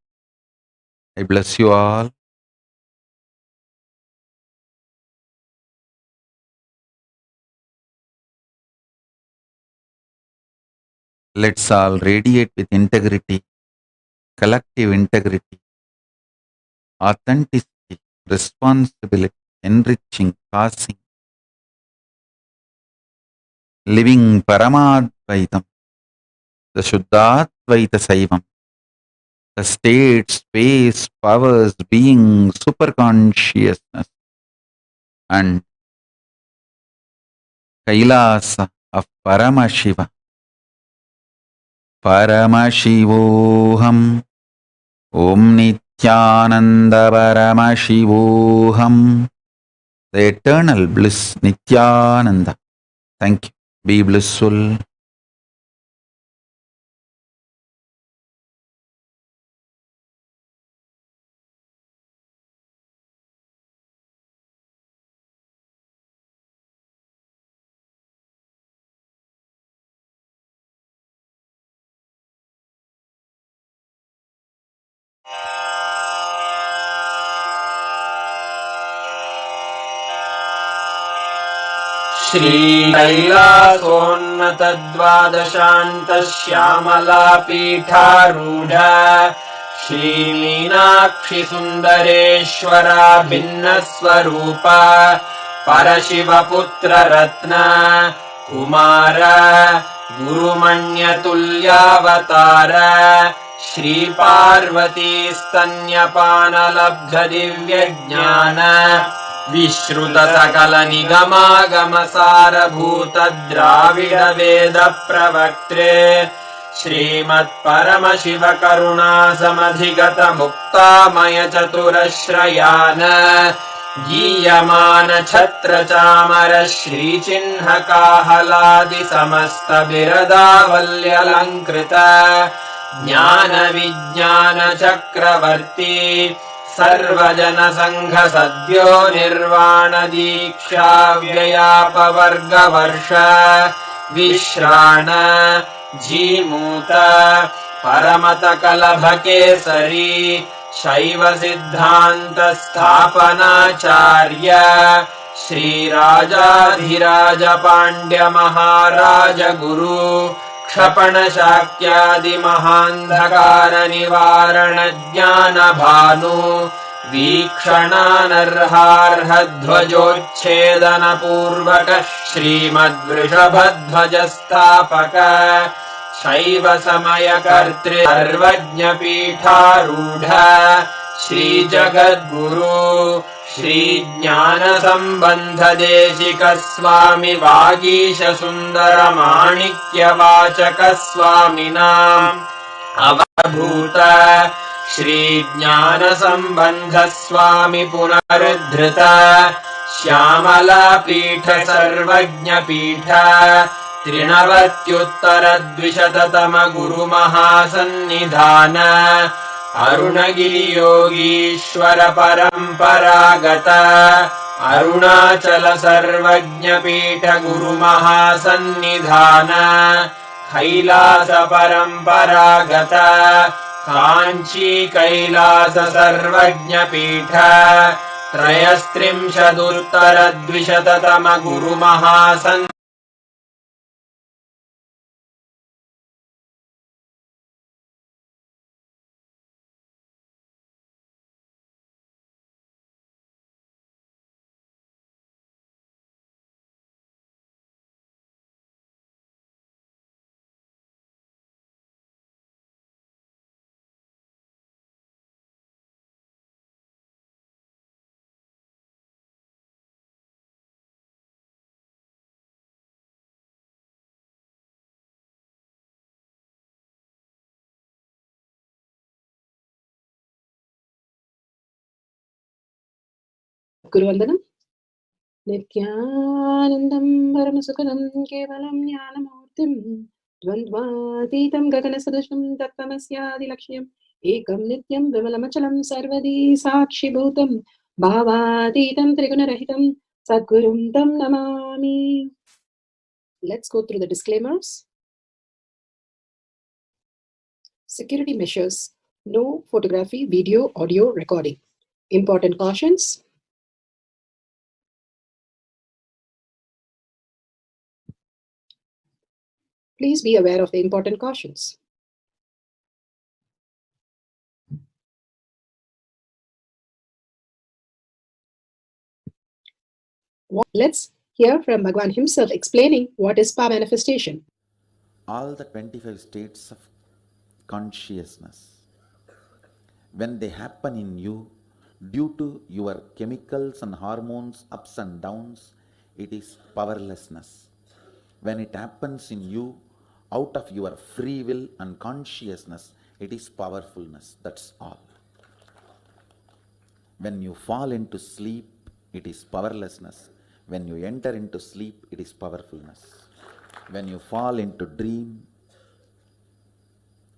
S1: I bless you all. Let's all radiate with integrity, collective integrity, authenticity, responsibility, enriching, passing, living Paramadvaitam, the Shuddhadvaita Saivam, the state, space, powers, being, superconsciousness, and Kailasa of Paramashiva. Paramashivoham, Om Nithyananda Paramashivoham, the eternal bliss Nithyananda. Thank you. Be blissful.
S10: श्रीकैलासोन्नतद्वादशान्तश्यामलापीठारूढ श्रीमीनाक्षिसुन्दरेश्वरा भिन्नस्वरूप परशिवपुत्ररत्न Kumar गुरुमण्यतुल्यावतार श्रीपार्वतीस्तन्यपानलब्धदिव्यज्ञान विश्रुतसकलनिगमागमसारभूतद्राविडवेदप्रवक्त्रे श्रीमत्परमशिवकरुणासमधिगतमुक्तामयचतुरश्रयान् गीयमान छत्रचामर श्रीचिह्नकाहलादि समस्त बिरदावल्यलङ्कृत ज्ञान विज्ञान चक्रवर्ती सर्वजन संघ सद्यो निर्वाण दीक्षा व्ययापवर्गवर्ष विश्राण जीमूत परमत कलभ केसरी शैव सिद्धांत स्थापनाचार्य श्रीराजाधिराज पाण्ड्य महाराज गुरु क्षपण शाक्यादि महान्धकार निवारण ज्ञान भानु वीक्षणानर्हार्ह ध्वजोच्छेदन पूर्वक श्रीमद्वृषभध्वज स्थापक शैव समय कर्तृ सर्वज्ञ पीठारूढ़ श्री जगद्गुरु श्री ज्ञान संबंध देशिक स्वामी वागीश सुंदर माणिक्य वाचक स्वामिनाम् अवभूत श्री ज्ञान संबंध स्वामी पुनरुद्धृत श्यामला पीठ सर्वज्ञ पीठ त्रिनवत्युत्तरद्विशततम गुरु महासन्निधान अरुणगिरि योगीश्वर परम्परागत अरुणाचल सर्वज्ञ पीठ गुरु महासन्निधान कैलास परम्परागत काञ्ची कैलास सर्वज्ञ पीठ त्रयस्त्रिंशदुत्तरद्विशततम गुरु महासन्
S12: गुरुवन्दनं नित्यानन्दं परमसुखदं केवलं ज्ञानमूर्तिं द्वन्द्वातीतं गगनसदृशं तत्त्वमस्यादिलक्ष्यम् एकं नित्यं विमलमचलं सर्वदी साक्षिभूतं भावातीतं त्रिगुणरहितं सद्गुरुं तं Namami. Let's go through the disclaimers. Security measures: no photography, video, audio recording. Important cautions: please be aware of the important cautions. Let's hear from Bhagwan himself explaining what is power manifestation.
S1: All the 25 states of consciousness, when they happen in you, due to your chemicals and hormones ups and downs, it is powerlessness. When it happens in you, out of your free will and consciousness, it is powerfulness. That's all. When you fall into sleep, it is powerlessness. When you enter into sleep, it is powerfulness. When you fall into dream,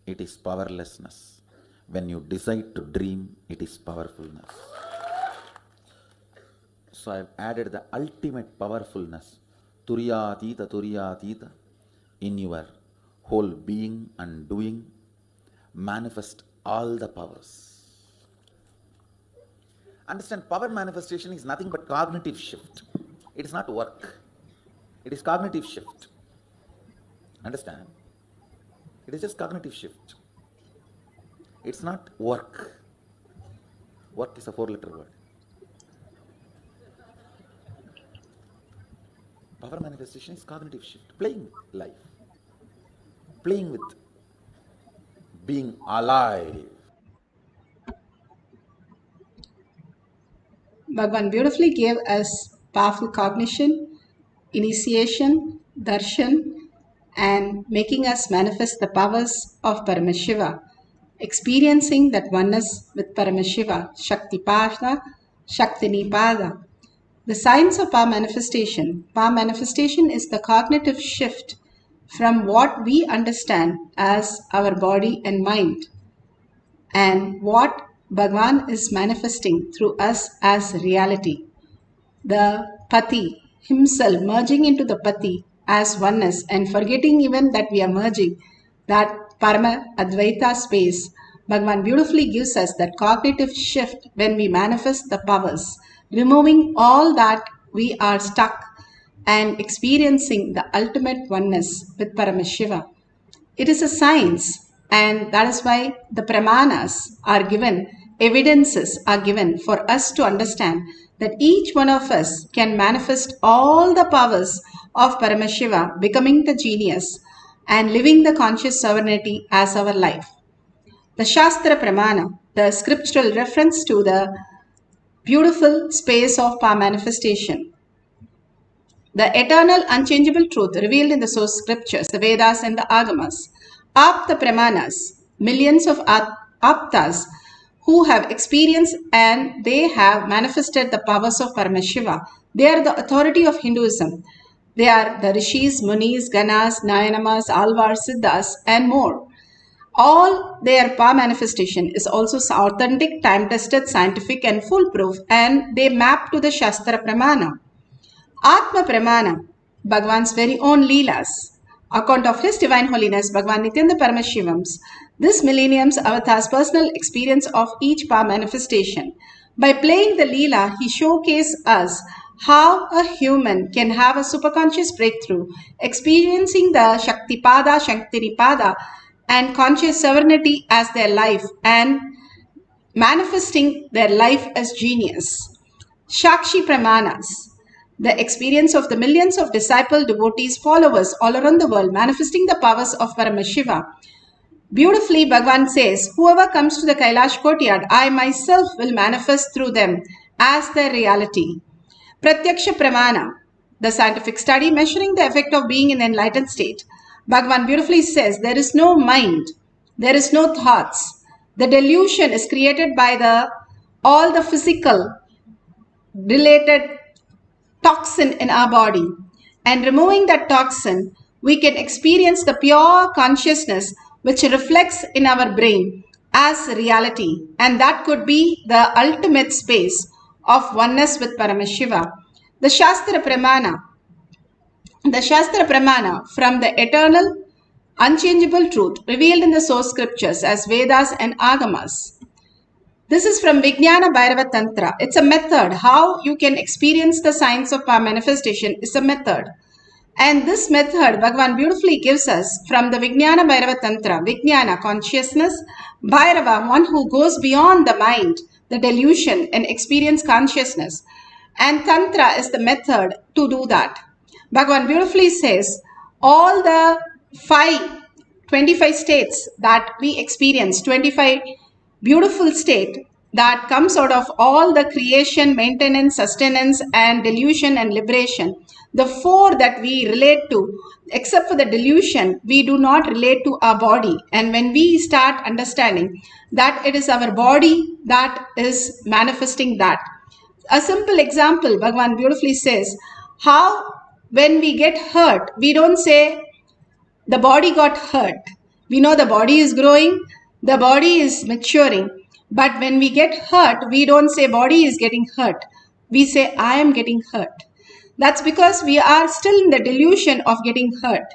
S1: it is powerlessness. When you decide to dream, it is powerfulness. So I have added the ultimate powerfulness, Turyatita, in your whole being and doing, manifest all the powers. Understand, power manifestation is nothing but cognitive shift. It is not work. It is cognitive shift. Understand? It is just cognitive shift. It's not work. Work is a 4-letter word. Power manifestation is cognitive shift. Playing with life. Playing with being alive.
S12: Bhagavan beautifully gave us powerful cognition, initiation, darshan, and making us manifest the powers of Paramashiva, experiencing that oneness with Paramashiva, Shaktipada, Shaktinipada. The science of power manifestation. Power manifestation is the cognitive shift from what we understand as our body and mind and what Bhagavan is manifesting through us as reality. The Pati himself merging into the Pati as oneness and forgetting even that we are merging, that Parama Advaita space. Bhagavan beautifully gives us that cognitive shift when we manifest the powers, removing all that we are stuck and experiencing the ultimate oneness with Paramashiva. It is a science, and that is why the pramanas are given, evidences are given for us to understand that each one of us can manifest all the powers of Paramashiva, becoming the genius and living the conscious sovereignty as our life. The Shastra Pramana, the scriptural reference to the beautiful space of power manifestation, the eternal unchangeable truth revealed in the source scriptures, the Vedas and the Agamas, Apta Pramanas, millions of Aptas who have experienced and they have manifested the powers of Paramashiva. They are the authority of Hinduism. They are the Rishis, Munis, Ganas, Nayanamas, Alvars, Siddhas and more. All their power manifestation is also authentic, time-tested, scientific and foolproof, and they map to the Shastra Pramana. Atma Pramana, Bhagavan's very own Leelas, account of His Divine Holiness, Bhagavan Nithyananda Paramashivam, this millennium's avatar's personal experience of each power manifestation. By playing the Leela, he showcased us how a human can have a superconscious breakthrough, experiencing the Shaktipada, Shaktinipada, and conscious sovereignty as their life and manifesting their life as genius. Shakshi Pramanas, the experience of the millions of disciple devotees, followers all around the world, manifesting the powers of Paramashiva. Beautifully, Bhagavan says, whoever comes to the Kailash courtyard, I myself will manifest through them as their reality. Pratyaksha Pramana, the scientific study measuring the effect of being in the enlightened state. Bhagavan beautifully says, there is no mind, there is no thoughts. The delusion is created by all the physical related toxin in our body, and removing that toxin we can experience the pure consciousness which reflects in our brain as reality, and that could be the ultimate space of oneness with Paramashiva. The Shastra Pramana from the eternal unchangeable truth revealed in the source scriptures as Vedas and Agamas. This is from Vijnana Bhairava Tantra. It's a method. How you can experience the science of power manifestation is a method. And this method, Bhagavan beautifully gives us from the Vijnana Bhairava Tantra. Vijnana, consciousness. Bhairava, one who goes beyond the mind, the delusion, and experience consciousness. And Tantra is the method to do that. Bhagavan beautifully says, all the 25 states that we experience, 25 beautiful state that comes out of all the creation, maintenance, sustenance, and delusion and liberation. The 4 that we relate to, except for the delusion, we do not relate to our body. And when we start understanding that it is our body that is manifesting that. A simple example, Bhagavan beautifully says, how when we get hurt, we don't say the body got hurt. We know the body is growing, the body is maturing. But when we get hurt, we don't say body is getting hurt. We say I am getting hurt. That's because we are still in the delusion of getting hurt.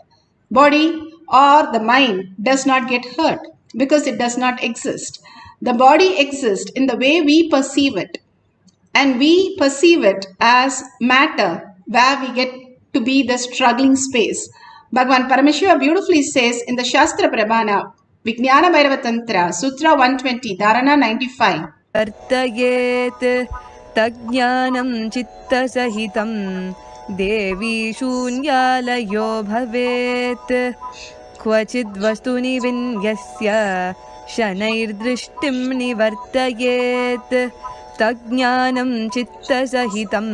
S12: Body or the mind does not get hurt because it does not exist. The body exists in the way we perceive it. And we perceive it as matter where we get to be the struggling space. Bhagavan Paramashiva beautifully says in the Shastra Prabhana, Vijnana Bhairava Tantra, Sutra 120, Dharana 95.
S8: वर्तयेत् तज्ज्ञानं चित्तसहितं देवी शून्यालयो भवेत् क्वचिद्वस्तुनि विन्यस्य शनैर्दृष्टिं निवर्तयेत् तज्ज्ञानं चित्तसहितं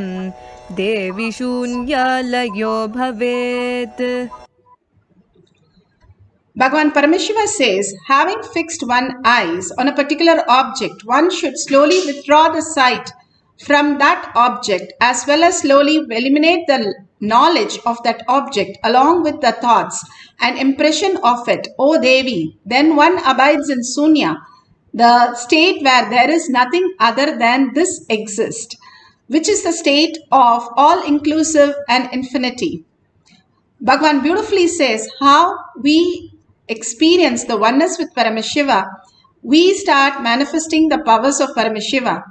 S8: देवी शून्यालयो भवेत्.
S12: Bhagavan Paramashiva says, having fixed one's eyes on a particular object, one should slowly withdraw the sight from that object as well as slowly eliminate the knowledge of that object along with the thoughts and impression of it, O Devi. Then one abides in Sunya, the state where there is nothing other than this exist, which is the state of all-inclusive and infinity. Bhagavan beautifully says how we experience the oneness with Paramashiva, we start manifesting the powers of Paramashiva.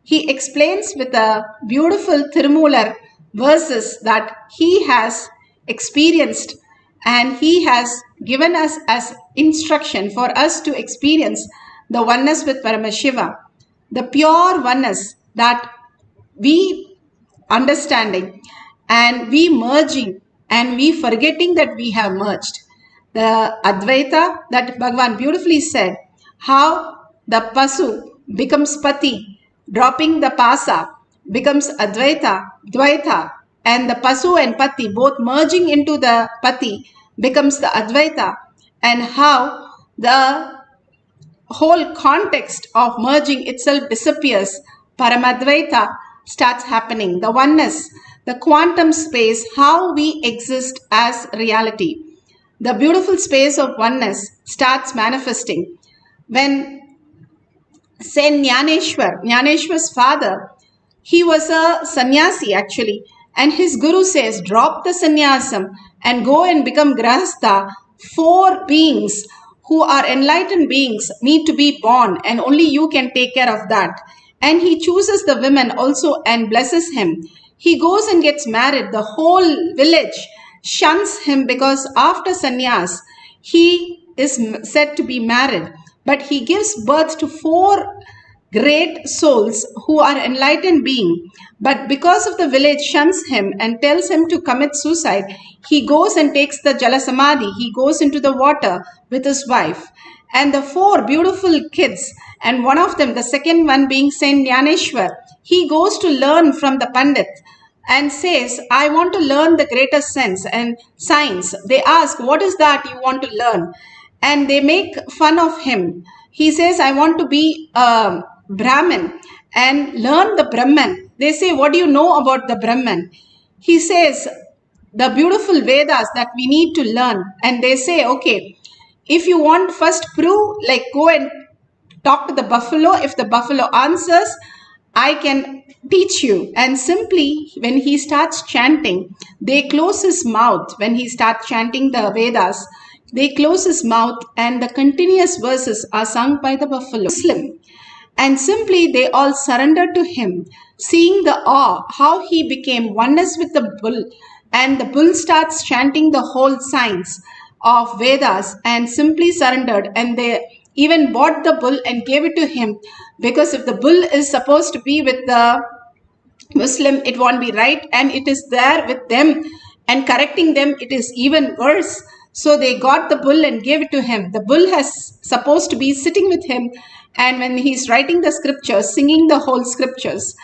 S12: He explains with a beautiful Tirumular verses that he has experienced and he has given us as instruction for us to experience the oneness with Paramashiva, the pure oneness that we understanding and we merging and we forgetting that we have merged. The Advaita that Bhagavan beautifully said, how the Pasu becomes Pati, dropping the Pasa, becomes Advaita, Dvaita, and the Pasu and Pati both merging into the Pati becomes the Advaita, and how the whole context of merging itself disappears, Paramadvaita starts happening, the oneness, the quantum space, how we exist as reality. The beautiful space of oneness starts manifesting. When Saint Jnaneshwar's father, he was a sannyasi actually, and his guru says, drop the sannyasam and go and become grahastha. 4 beings who are enlightened beings need to be born and only you can take care of that. And he chooses the women also and blesses him. He goes and gets married. The whole village shuns him because after sannyas, he is said to be married. But he gives birth to 4 great souls who are enlightened beings. But because of the village shuns him and tells him to commit suicide, he goes and takes the Jala Samadhi. He goes into the water with his wife. And the 4 beautiful kids, and one of them, the second one being Saint Jnaneshwar, he goes to learn from the Pandit and says, I want to learn the greater sense and science. They ask, what is that you want to learn? And they make fun of him. He says, I want to be a Brahmin and learn the Brahman. They say, what do you know about the Brahman? He says, the beautiful Vedas that we need to learn. And they say, okay, if you want first prove, like go and talk to the buffalo. If the buffalo answers, I can teach you. And simply when he starts chanting, they close his mouth. When he starts chanting the Vedas, they close his mouth and the continuous verses are sung by the buffalo. Muslim. And simply they all surrender to him, seeing the awe, how he became oneness with the bull. And the bull starts chanting the whole science of Vedas and simply surrendered, and they even bought the bull and gave it to him, because if the bull is supposed to be with the Muslim, it won't be right, and it is there with them and correcting them, it is even worse. So they got the bull and gave it to him. The bull has supposed to be sitting with him, and when he's writing the scriptures, singing the whole scriptures,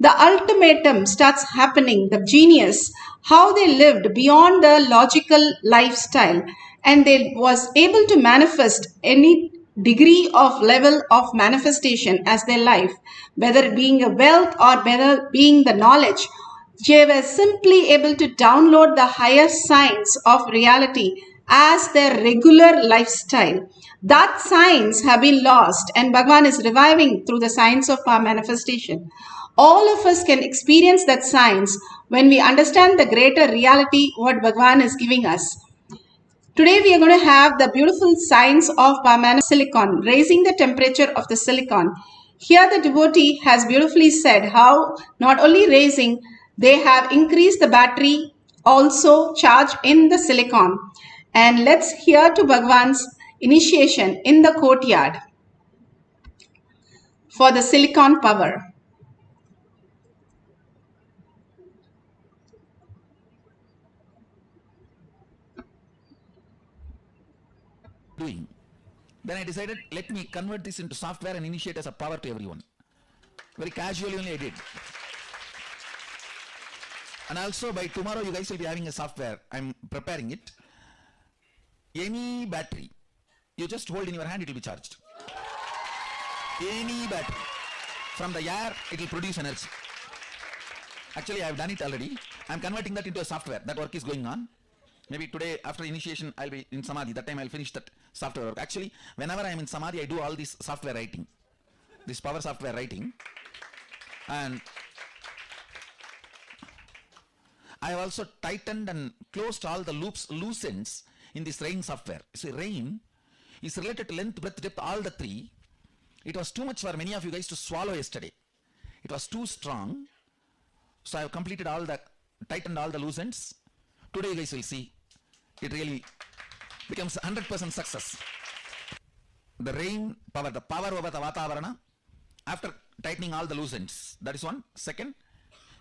S12: the ultimatum starts happening, the genius, how they lived beyond the logical lifestyle, and they was able to manifest any degree of level of manifestation as their life, whether it being a wealth or whether being the knowledge. They were simply able to download the higher science of reality as their regular lifestyle. That science have been lost, and Bhagavan is reviving through the science of power manifestation. All of us can experience that science when we understand the greater reality what Bhagavan is giving us. Today we are going to have the beautiful science of silicon, raising the temperature of the silicon. Here the devotee has beautifully said how not only raising, they have increased the battery also charged in the silicon. And let's hear to Bhagwan's initiation in the courtyard for the silicon power.
S1: Doing. Then I decided, let me convert this into software and initiate as a power to everyone. Very casually only I did. And also by tomorrow you guys will be having a software. I'm preparing it. Any battery you just hold in your hand, it will be charged. Any battery. From the air, it will produce energy. Actually, I have done it already. I'm converting that into a software. That work is going on. Maybe today, after initiation, I'll be in Samadhi. That time I'll finish that software work. Actually, whenever I'm in Samadhi, I do all this software writing. This power software writing. And I have also tightened and closed all the loops, loose ends in this rain software. See, rain is related to length, breadth, depth, all the three. It was too much for many of you guys to swallow yesterday. It was too strong. So I have completed all the, tightened all the loose ends. Today you guys will see it really becomes 100% success. The rain power, the power over the Vatavarana after tightening all the loose ends. That is one. Second,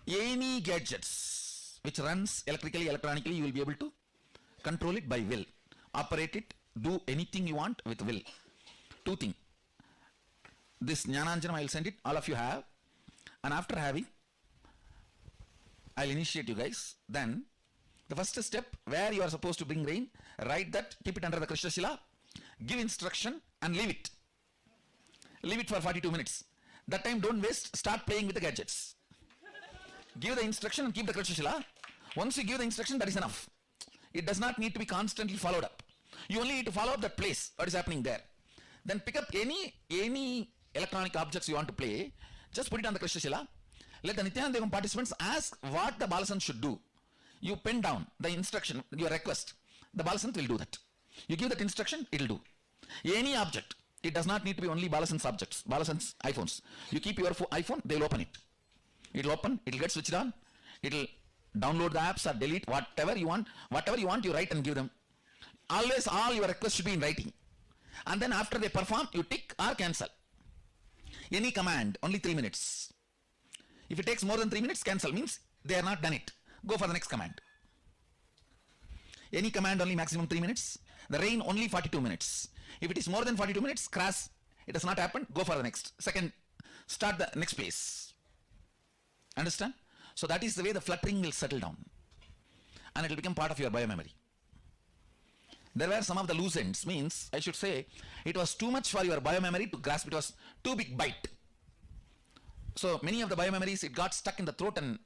S1: any gadgets which runs electrically, electronically, you will be able to control it by will. Operate it, do anything you want with will. Two things. This Jnananjanam I will send it, all of you have. And after having, I'll initiate you guys. Then the first step, where you are supposed to bring rain, write that, keep it under the Krishna Shila, give instruction and leave it. Leave it for 42 minutes. That time don't waste, start playing with the gadgets. Give the instruction and keep the Krishna Shila. Once you give the instruction, that is enough. It does not need to be constantly followed up. You only need to follow up that place, what is happening there. Then pick up any electronic objects you want to play, just put it on the Krishna Shila. Let the Nithyananda Paramashivam participants ask what the Balasant should do. You pen down the instruction, your request. The Balasant will do that. You give that instruction, it will do. Any object. It does not need to be only Balasant's objects, Balasant's iPhones. You keep your iPhone, they will open it. It will open, it will get switched on. It will download the apps or delete whatever you want. Whatever you want, you write and give them. Always all your requests should be in writing. And then after they perform, you tick or cancel. Any command, only 3 minutes. If it takes more than 3 minutes, cancel. Means they are not done it. Go for the next command. Any command only maximum 3 minutes. The rain only 42 minutes. If it is more than 42 minutes, crash. It does not happen, go for the next. Second, start the next place. Understand? So that is the way the fluttering will settle down. And it will become part of your biomemory. There were some of the loose ends, means I should say it was too much for your biomemory to grasp. It was too big bite. So many of the biomemories, it got stuck in the throat and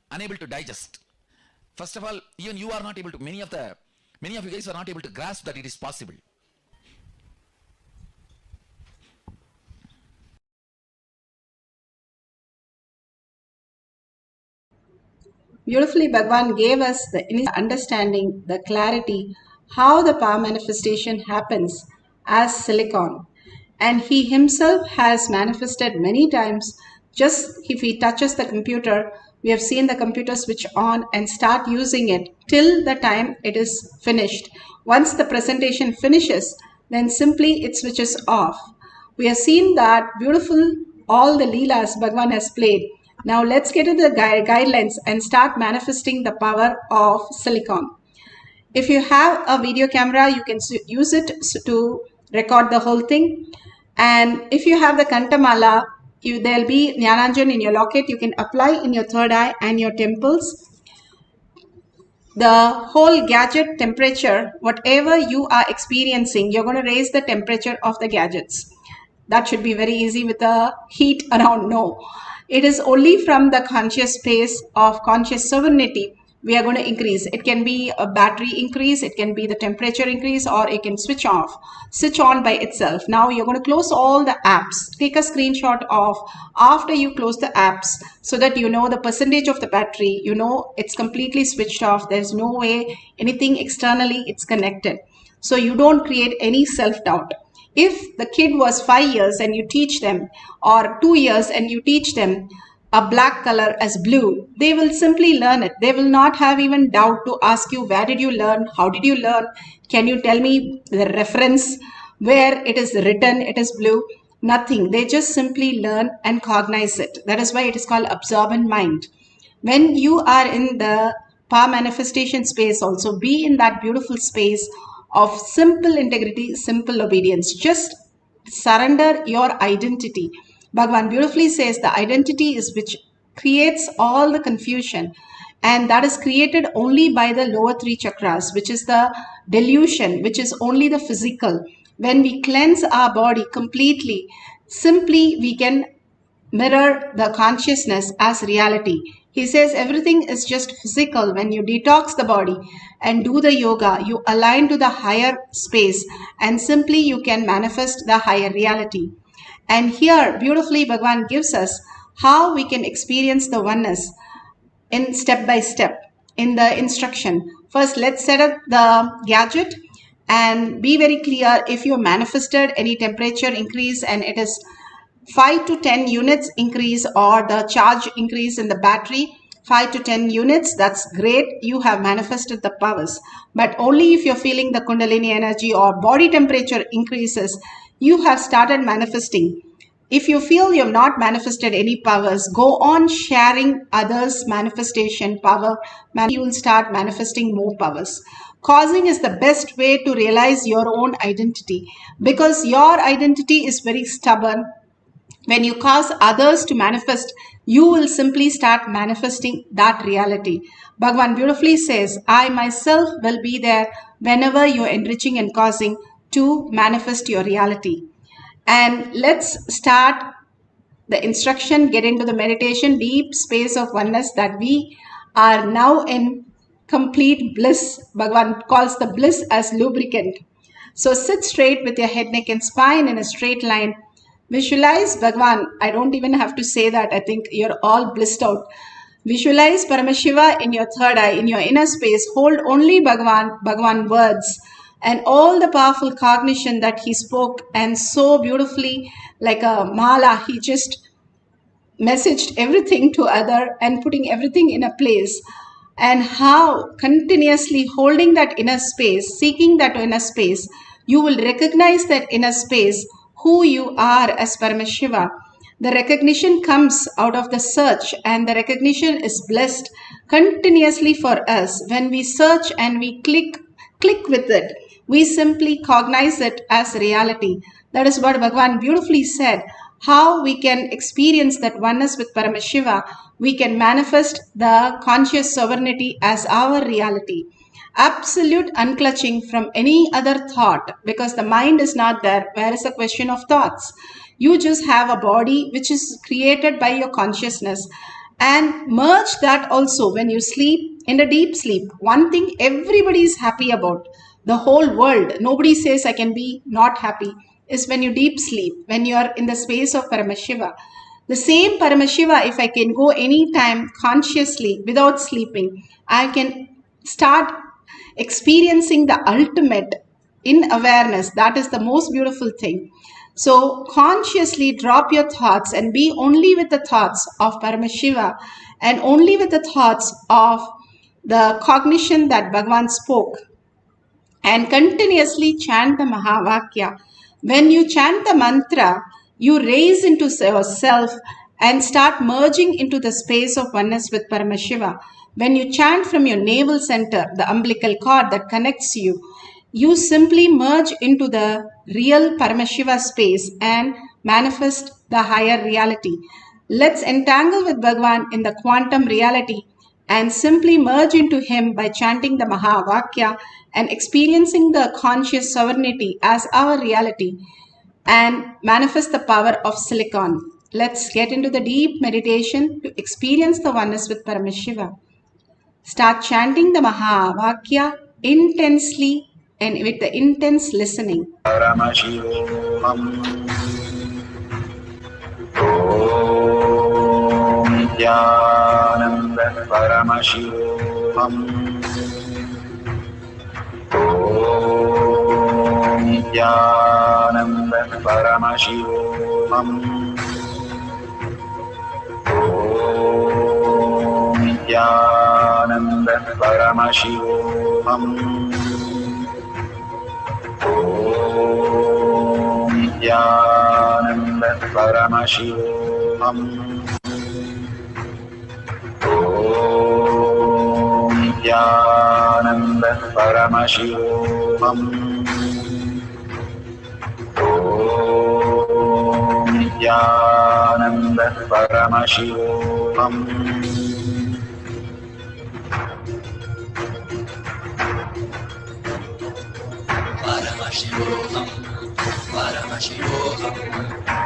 S1: unable to digest. First of all, even you are not able to, many of you guys are not able to grasp that it is possible.
S12: Beautifully, Bhagwan gave us the understanding, the clarity, how the power manifestation happens as silicon. And he himself has manifested many times. Just if he touches the computer, we have seen the computer switch on and start using it till the time it is finished. Once the presentation finishes, then simply it switches off. We have seen that beautiful, all the Leelas Bhagwan has played. Now let's get into the guidelines and start manifesting the power of silicon. If you have a video camera, you can use it to record the whole thing. And if you have the Kantamala, there'll be Jnananjan in your locket. You can apply in your third eye and your temples. The whole gadget temperature, whatever you are experiencing, you're going to raise the temperature of the gadgets. That should be very easy with the heat around. No. It is only from the conscious space of conscious sovereignty we are going to increase. It can be a battery increase, it can be the temperature increase, or it can switch on by itself. Now you're going to close all the apps. Take a screenshot of after you close the apps so that you know the percentage of the battery, you know it's completely switched off. There's no way anything externally it's connected. So you don't create any self-doubt. If the kid was 5 years and you teach them, or 2 years and you teach them, a black color as blue, they will simply learn it. They will not have even doubt to ask you, where did you learn? How did you learn? Can you tell me the reference where it is written, it is blue? Nothing. They just simply learn and cognize it. That is why it is called absorbent mind. When you are in the power manifestation space, also be in that beautiful space of simple integrity, simple obedience. Just surrender your identity. Bhagavan beautifully says the identity is which creates all the confusion, and that is created only by the lower three chakras, which is the delusion, which is only the physical. When we cleanse our body completely, simply we can mirror the consciousness as reality. He says everything is just physical. When you detox the body and do the yoga, you align to the higher space, and simply you can manifest the higher reality. And here beautifully Bhagavan gives us how we can experience the oneness in step by step in the instruction. First, let's set up the gadget and be very clear. If you manifested any temperature increase and it is 5 to 10 units increase, or the charge increase in the battery 5 to 10 units, that's great. You have manifested the powers. But only if you're feeling the Kundalini energy or body temperature increases, you have started manifesting. If you feel you have not manifested any powers, go on sharing others' manifestation power. You will start manifesting more powers. Causing is the best way to realize your own identity, because your identity is very stubborn. When you cause others to manifest, you will simply start manifesting that reality. Bhagavan beautifully says, I myself will be there whenever you're enriching and causing to manifest your reality. And let's start the instruction, get into the meditation, deep space of oneness, that we are now in complete bliss. Bhagavan calls the bliss as lubricant. So sit straight with your head, neck and spine in a straight line. Visualize Bhagavan. I don't even have to say that. I think you're all blissed out. Visualize Paramashiva in your third eye, in your inner space. Hold only Bhagavan words and all the powerful cognition that he spoke, and so beautifully like a mala, he just messaged everything to other and putting everything in a place. And how continuously holding that inner space, seeking that inner space, you will recognize that inner space, who you are as Paramashiva. The recognition comes out of the search, and the recognition is blessed continuously for us. When we search and we click with it, we simply cognize it as reality. That is what Bhagavan beautifully said. How we can experience that oneness with Paramashiva, we can manifest the conscious sovereignty as our reality. Absolute unclutching from any other thought, because the mind is not there. Where is the question of thoughts? You just have a body which is created by your consciousness, and merge that also when you sleep in a deep sleep. One thing everybody is happy about, the whole world, nobody says I can be not happy, is when you deep sleep, when you are in the space of Paramashiva. The same Paramashiva, if I can go anytime consciously without sleeping, I can start experiencing the ultimate in awareness. That is the most beautiful thing. So consciously drop your thoughts and be only with the thoughts of Paramashiva, and only with the thoughts of the cognition that Bhagavan spoke, and continuously chant the Mahavakya. When you chant the mantra, you raise into yourself and start merging into the space of oneness with Paramashiva. When you chant from your navel center, the umbilical cord that connects you, you simply merge into the real Paramashiva space and manifest the higher reality. Let's entangle with Bhagavan in the quantum reality and simply merge into him by chanting the Mahavakya and experiencing the conscious sovereignty as our reality, and manifest the power of silicon. Let's get into the deep meditation to experience the oneness with Paramashiva. Start chanting the Mahavakya intensely and with the intense listening.
S13: Paramashivoham. Om Nithyananda Paramashivoham. Om Nithyananda Paramashivoham. Om Nithyananda Paramashivoham. Nithyananda Paramashivoham. Nithyananda Paramashivoham. Nithyananda Paramashivoham.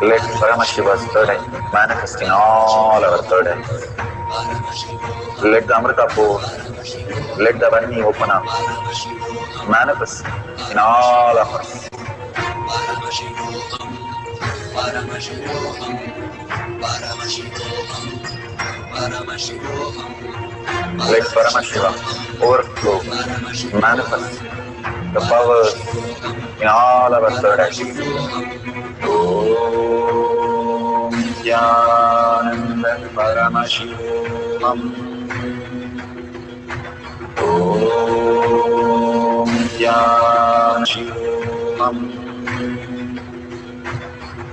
S13: Let Paramashiva's third eye manifest in all our third eyes. Let the Amrita pour, let the Vani open up, manifest in all of us. Let Paramashiva overflow, manifest the powers in all our third eyes. Om Nithyananda Paramashivoham. Om Nithyananda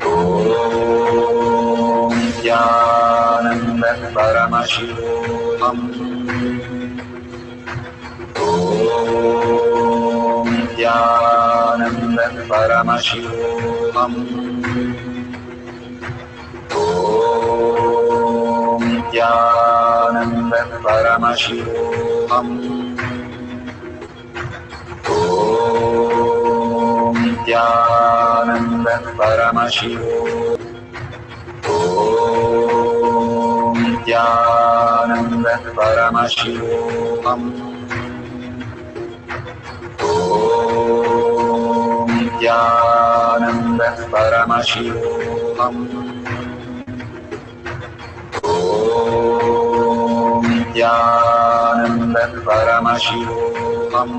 S13: Om Nithyananda Paramashivoham. Om Nithyananda Paramashivoham. Om Nithyananda Paramashivoham. Om Nithyananda Paramashivoham. Om Nithyananda Paramashivoham. Om Nithyananda Paramashivoham. Om Nithyananda Paramashivoham.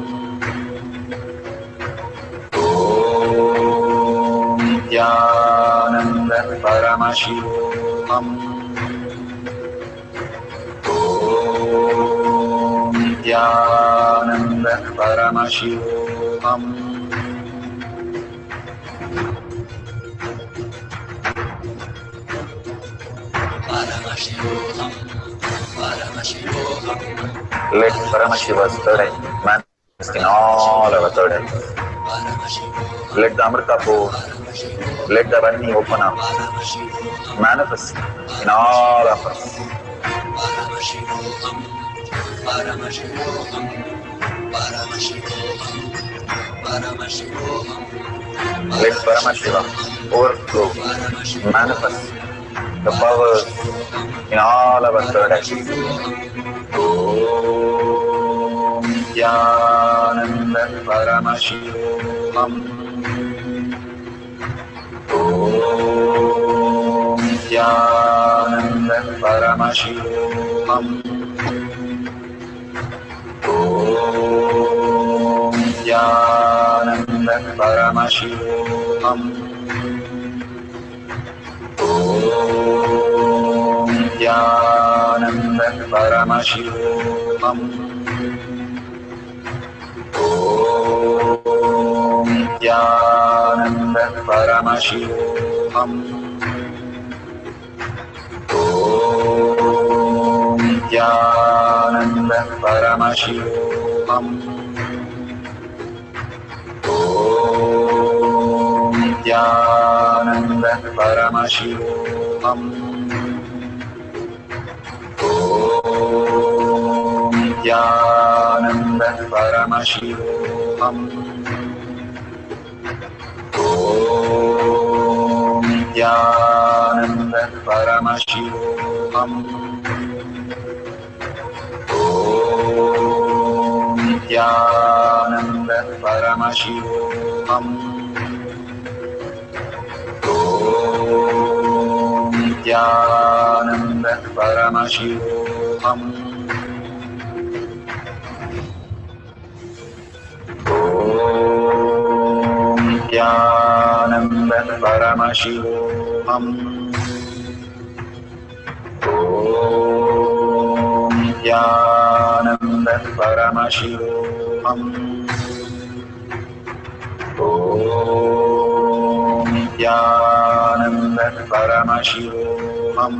S13: Om Nithyananda Paramashivoham. Om Nithyananda Paramashivoham. Let Paramashiva's third eye manifest in all our third eyes. Let the Amrita pour, let the Vani open up, manifest in all of us. Let Paramashiva overflow, manifest the powers in all our third eyes. Om Nithyananda Paramashivoham. Om Nithyananda Paramashivoham. Om Nithyananda Paramashivoham. Om Nithyananda Paramashivoham. Om Nithyananda Paramashivoham. Om Nithyananda Paramashivoham. Om Nithyananda Paramashivoham. Om Nithyananda Paramashivoham. Om Nithyananda Paramashivoham. Om Nithyananda Paramashivoham. Om Nithyananda Paramashivoham. Om Nithyananda Paramashivoham. Om Nithyananda Paramashivoham. Om Nithyananda Paramashivoham.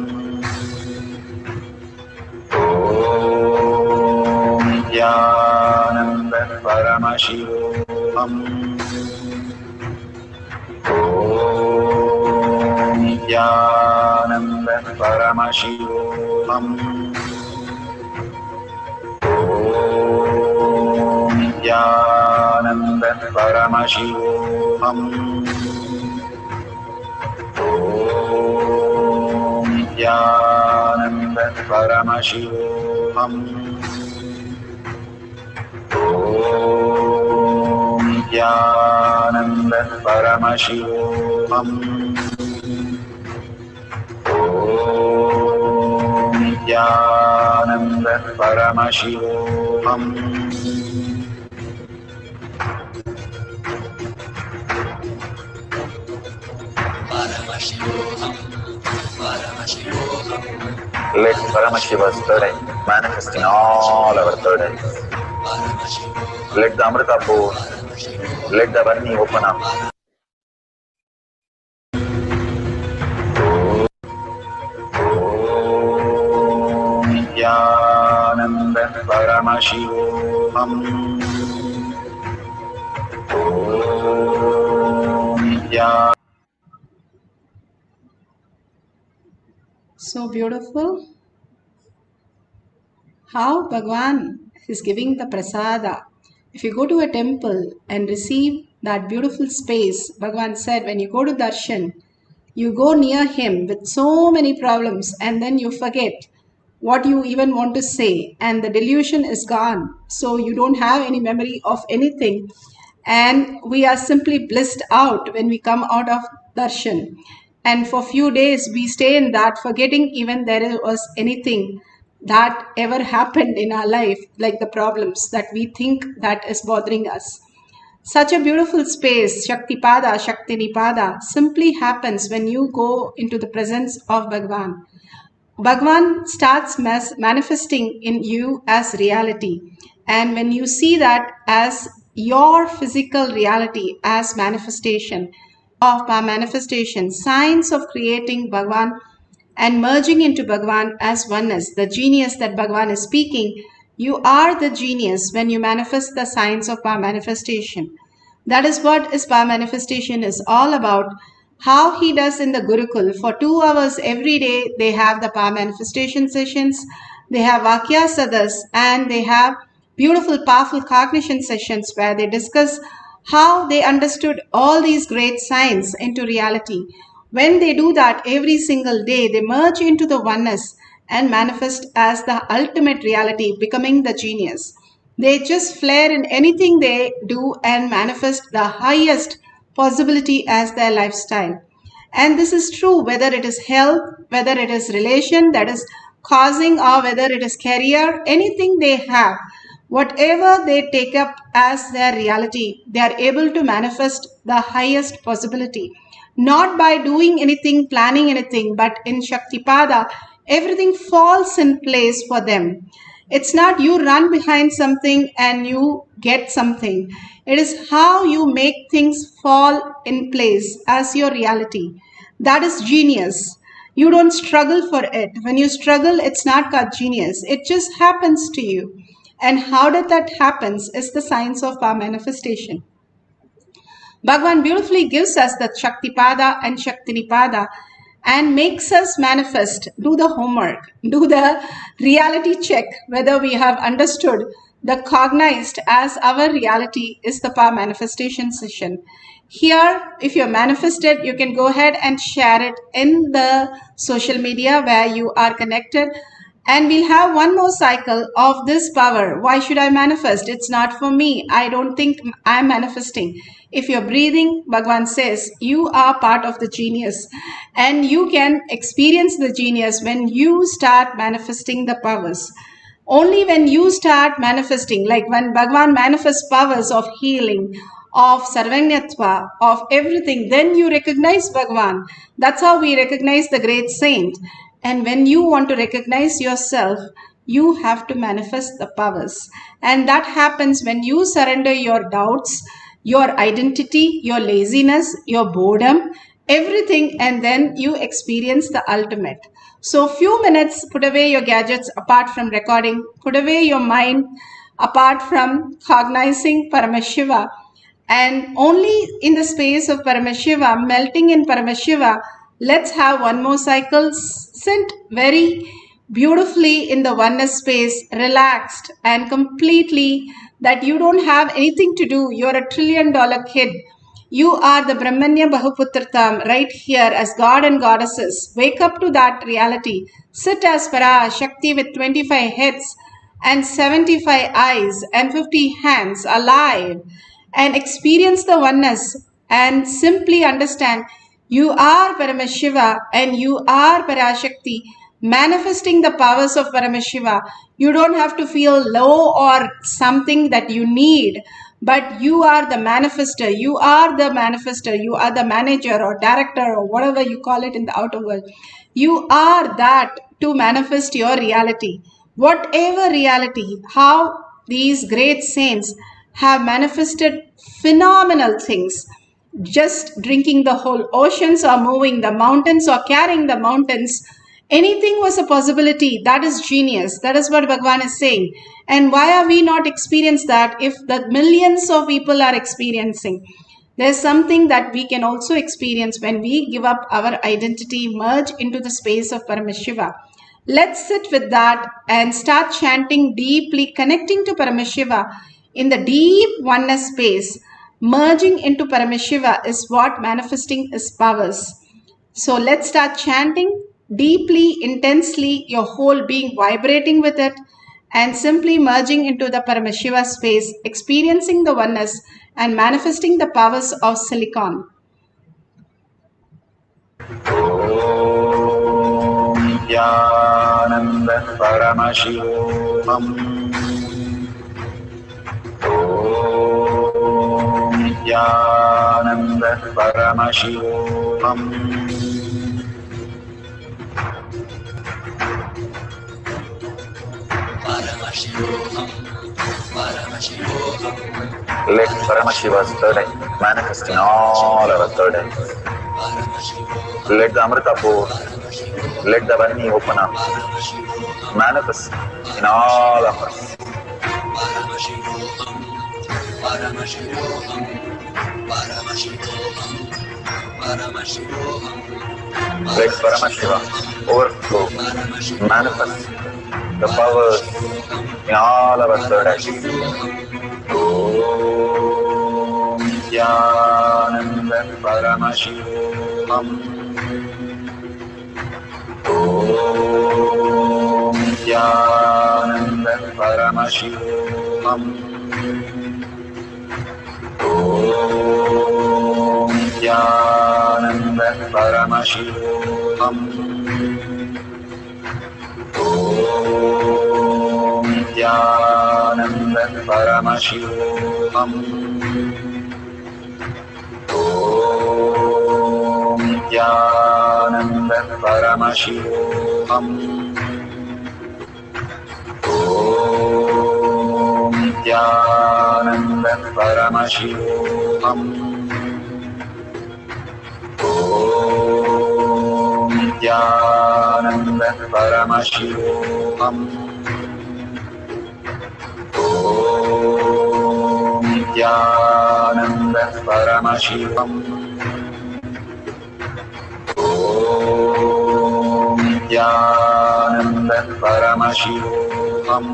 S13: Om Nithyananda Paramashivoham. Om Nithyananda Paramashivoham. Om Nithyananda Paramashivoham. Om Nithyananda Paramashivoham. Om Nithyananda Paramashivoham. Om Nithyananda Paramashivoham. Let Paramashiva's third eye manifest in all our third eyes. Let the Amrita pour, let the Varni open up. Om Nithyananda Paramashivoham. Om Nithyananda.
S12: So beautiful how Bhagwan is giving the prasada. If you go to a temple and receive that beautiful space, Bhagwan said, when you go to darshan, you go near him with so many problems and then you forget what you even want to say and the delusion is gone. So you don't have any memory of anything and we are simply blissed out when we come out of darshan. And for few days we stay in that, forgetting even there was anything that ever happened in our life, like the problems that we think that is bothering us. Such a beautiful space, Shaktipada, Shaktinipada, simply happens when you go into the presence of Bhagwan. Bhagwan starts manifesting in you as reality. And when you see that as your physical reality, as manifestation of manifestation, signs of creating Bhagwan and merging into Bhagwan as oneness, the genius that Bhagwan is speaking, you are the genius when you manifest the signs of power manifestation. That is what is power manifestation is all about. How he does in the Gurukul. For 2 hours every day, they have the power manifestation sessions, they have Vakya Sadas, and they have beautiful, powerful cognition sessions where they discuss how they understood all these great signs into reality. When they do that every single day, they merge into the oneness and manifest as the ultimate reality, becoming the genius. They just flare in anything they do and manifest the highest possibility as their lifestyle. And this is true whether it is health, whether it is relation that is causing, or whether it is career, anything they have. Whatever they take up as their reality, they are able to manifest the highest possibility. Not by doing anything, planning anything, but in Shaktipada, everything falls in place for them. It's not you run behind something and you get something. It is how you make things fall in place as your reality. That is genius. You don't struggle for it. When you struggle, it's not called genius. It just happens to you. And how did that happens is the science of our manifestation. Bhagwan beautifully gives us the Shaktipada and Shaktinipada and makes us manifest, do the homework, do the reality check, whether we have understood the cognized as our reality is the power manifestation session. Here, if you're manifested, you can go ahead and share it in the social media where you are connected. And we'll have one more cycle of this power. Why should I manifest? It's not for me. I don't think I'm manifesting. If you're breathing, Bhagwan says, you are part of the genius. And you can experience the genius when you start manifesting the powers. Only when you start manifesting, like when Bhagwan manifests powers of healing, of sarvanyatva, of everything, then you recognize Bhagwan. That's how we recognize the great saint. And when you want to recognize yourself, you have to manifest the powers. And that happens when you surrender your doubts, your identity, your laziness, your boredom, everything, and then you experience the ultimate. So few minutes, put away your gadgets apart from recording, put away your mind apart from cognizing Paramashiva, and only in the space of Paramashiva, melting in Paramashiva, let's have one more cycle. Sit very beautifully in the oneness space, relaxed and completely, that you don't have anything to do. You're a $1 trillion kid. You are the Brahmanya Bahuputratam right here as God and goddesses. Wake up to that reality. Sit as Para Shakti with 25 heads and 75 eyes and 50 hands alive, and experience the oneness and simply understand you are Paramashiva and you are Parashakti, manifesting the powers of Paramashiva. You don't have to feel low or something that you need, but you are the manifester. You are the manifester. You are the manager or director or whatever you call it in the outer world. You are that to manifest your reality. Whatever reality, how these great saints have manifested phenomenal things. Just drinking the whole oceans or moving the mountains or carrying the mountains. Anything was a possibility. That is genius. That is what Bhagavan is saying. And why are we not experiencing that if the millions of people are experiencing? There's something that we can also experience when we give up our identity, merge into the space of Paramashiva. Let's sit with that and start chanting deeply, connecting to Paramashiva in the deep oneness space. Merging into Paramashiva is what manifesting his powers. So let's start chanting deeply, intensely, your whole being vibrating with it, and simply merging into the Paramashiva space, experiencing the oneness and manifesting the powers of silicon.
S13: Nithyananda Paramashivoham. Om Nithyananda Paramashivoham. Let Paramashiva's third eye manifest in all our third eyes. Let the Amrita pour, let the Vani open up, manifest in all of us. Let Paramashiva overflow, manifest the powers in all our third eyes. Om Nithyananda Paramashivoham. Om Nithyananda Paramashivoham. Om Nithyananda Paramashivoham. Om Nithyananda Paramashivoham. Om Nithyananda Paramashivoham. Om Nithyananda Paramashivoham. Om Nithyananda Paramashivoham. Om Nithyananda Paramashivam. Om Nithyananda Paramashivoham.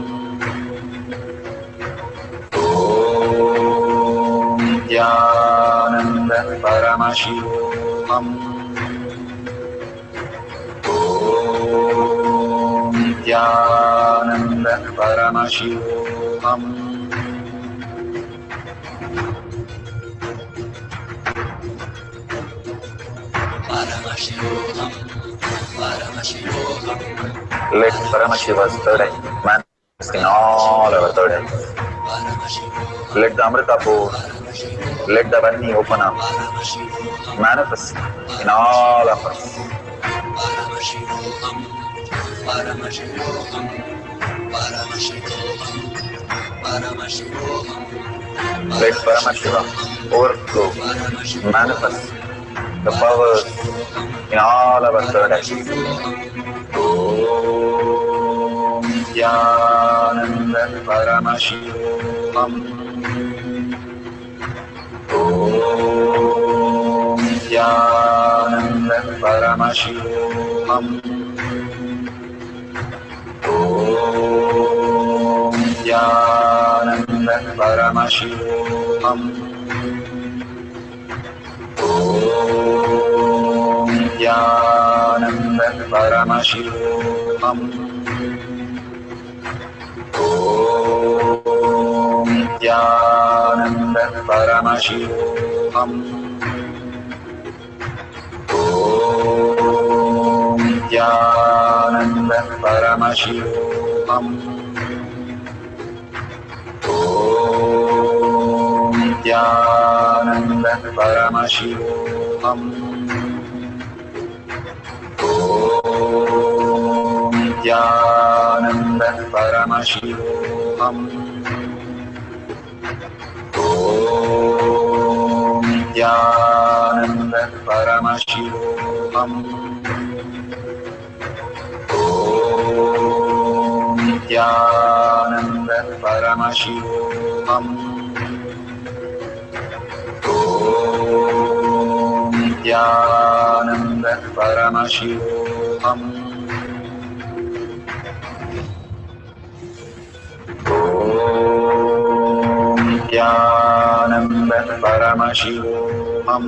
S13: Om Nithyananda Paramashivoham. Om Nithyananda Paramashivoham. Let Paramashiva's third eye manifest in all our third eyes. Let the Amrita pour, let the Vani open up, manifest in all of us.
S4: Paramashivoham, Paramashivoham, Paramashivoham, Paramashivoham.
S13: Let Paramashiva overflow, manifest the powers in all our third eye. Om Nithyananda Paramashivam. Om Nithyananda Paramashivam. Om Nithyananda Paramashivam. Om Nithyananda Paramashivam. Om Nithyananda Paramashivam. Om Nithyananda Paramashivam. Om Nithyananda Paramashivam. Om Nithyananda Paramashivam. Om Nithyananda Paramashivam. Om Nithyananda Paramashivam. Om Nithyananda Paramashivam. Om Nithyananda Paramashivoham. Om Nithyananda Paramashivoham.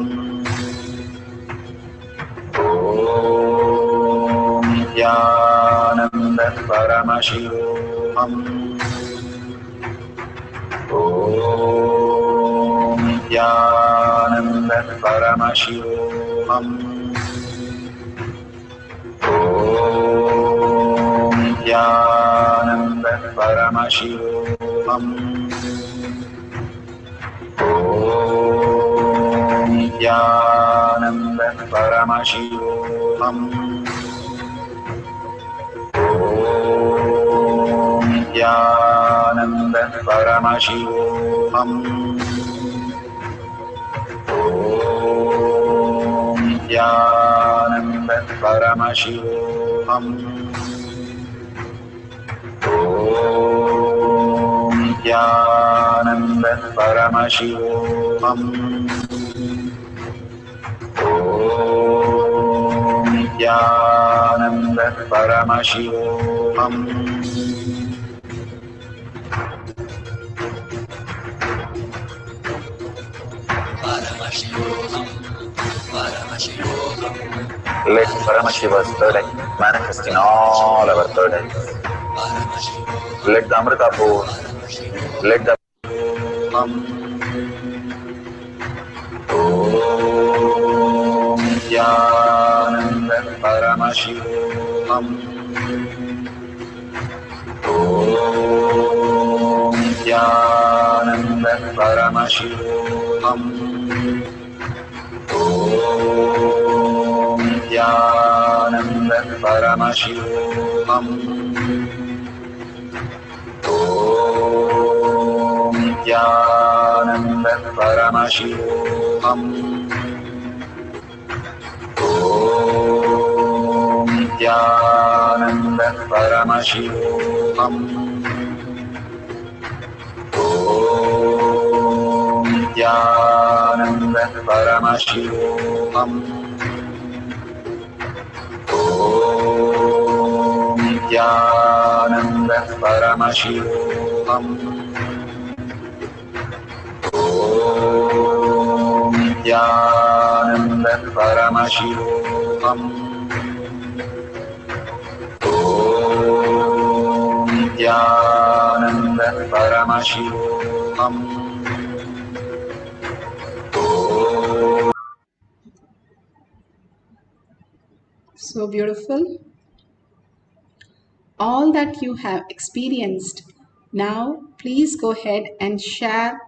S13: Om Nithyananda Paramashivoham. Om Nithyananda Paramashivoham. Om Nithyananda Paramashivoham. Om Nithyananda Paramashivoham. Om Nithyananda Paramashivoham. Om Nithyananda Paramashivoham. Om Nithyananda Paramashivoham.
S4: Paramashivoham, Paramashivoham.
S13: Let Paramashiva's third eye manifest in all our third eyes. Let the Amrita pour, let the Om Nithyananda Paramashivoham. Om Nithyananda Paramashivoham. Om Nithyananda Paramashivoham. Om Nithyananda Paramashivoham. Om Nithyananda Paramashivoham. Om Nithyananda Paramashivoham. Om Nithyananda Paramashivoham. Om Nithyananda Paramashivoham. Om Nithyananda Paramashivoham.
S12: So beautiful. All that you have experienced, now please go ahead and share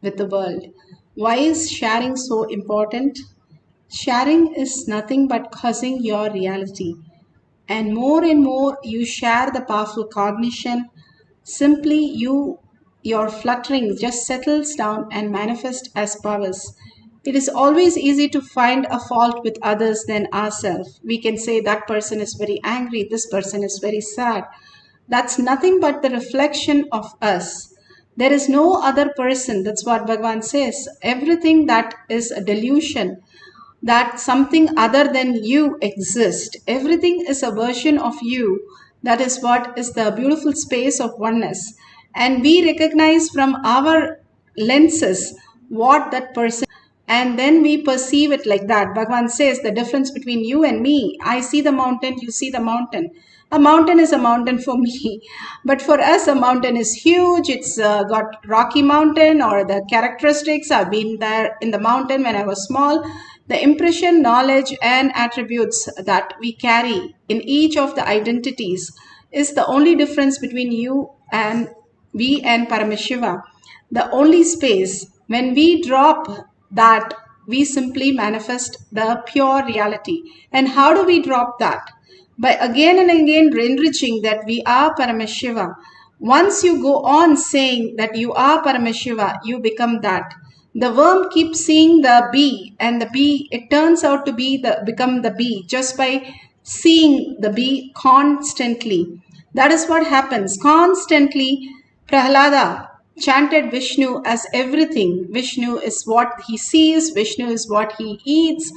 S12: with the world. Why is sharing so important? Sharing is nothing but causing your reality. and more you share the powerful cognition, simply your fluttering just settles down and manifests as powers. It is always easy to find a fault with others than ourselves. We can say that person is very angry, this person is very sad. That's nothing but the reflection of us. There is no other person. That's what Bhagavan says. Everything that is a delusion, that something other than you exists. Everything is a version of you. That is what is the beautiful space of oneness. And we recognize from our lenses what that person, and then we perceive it like that. Bhagavan says the difference between you and me, I see the mountain, you see the mountain. A mountain is a mountain for me, but for us a mountain is huge. It's got rocky mountain, or the characteristics. I've been there in the mountain when I was small. The impression, knowledge and attributes that we carry in each of the identities is the only difference between you and we and Paramashiva. The only space. When we drop that, we simply manifest the pure reality. And how do we drop that? By again and again enriching that we are Paramashiva. Once you go on saying that you are Paramashiva, you become that. The worm keeps seeing the bee, and the bee, it turns out to be become the bee just by seeing the bee constantly. That is what happens. Constantly, Prahlada chanted Vishnu as everything. Vishnu is what he sees, Vishnu is what he eats,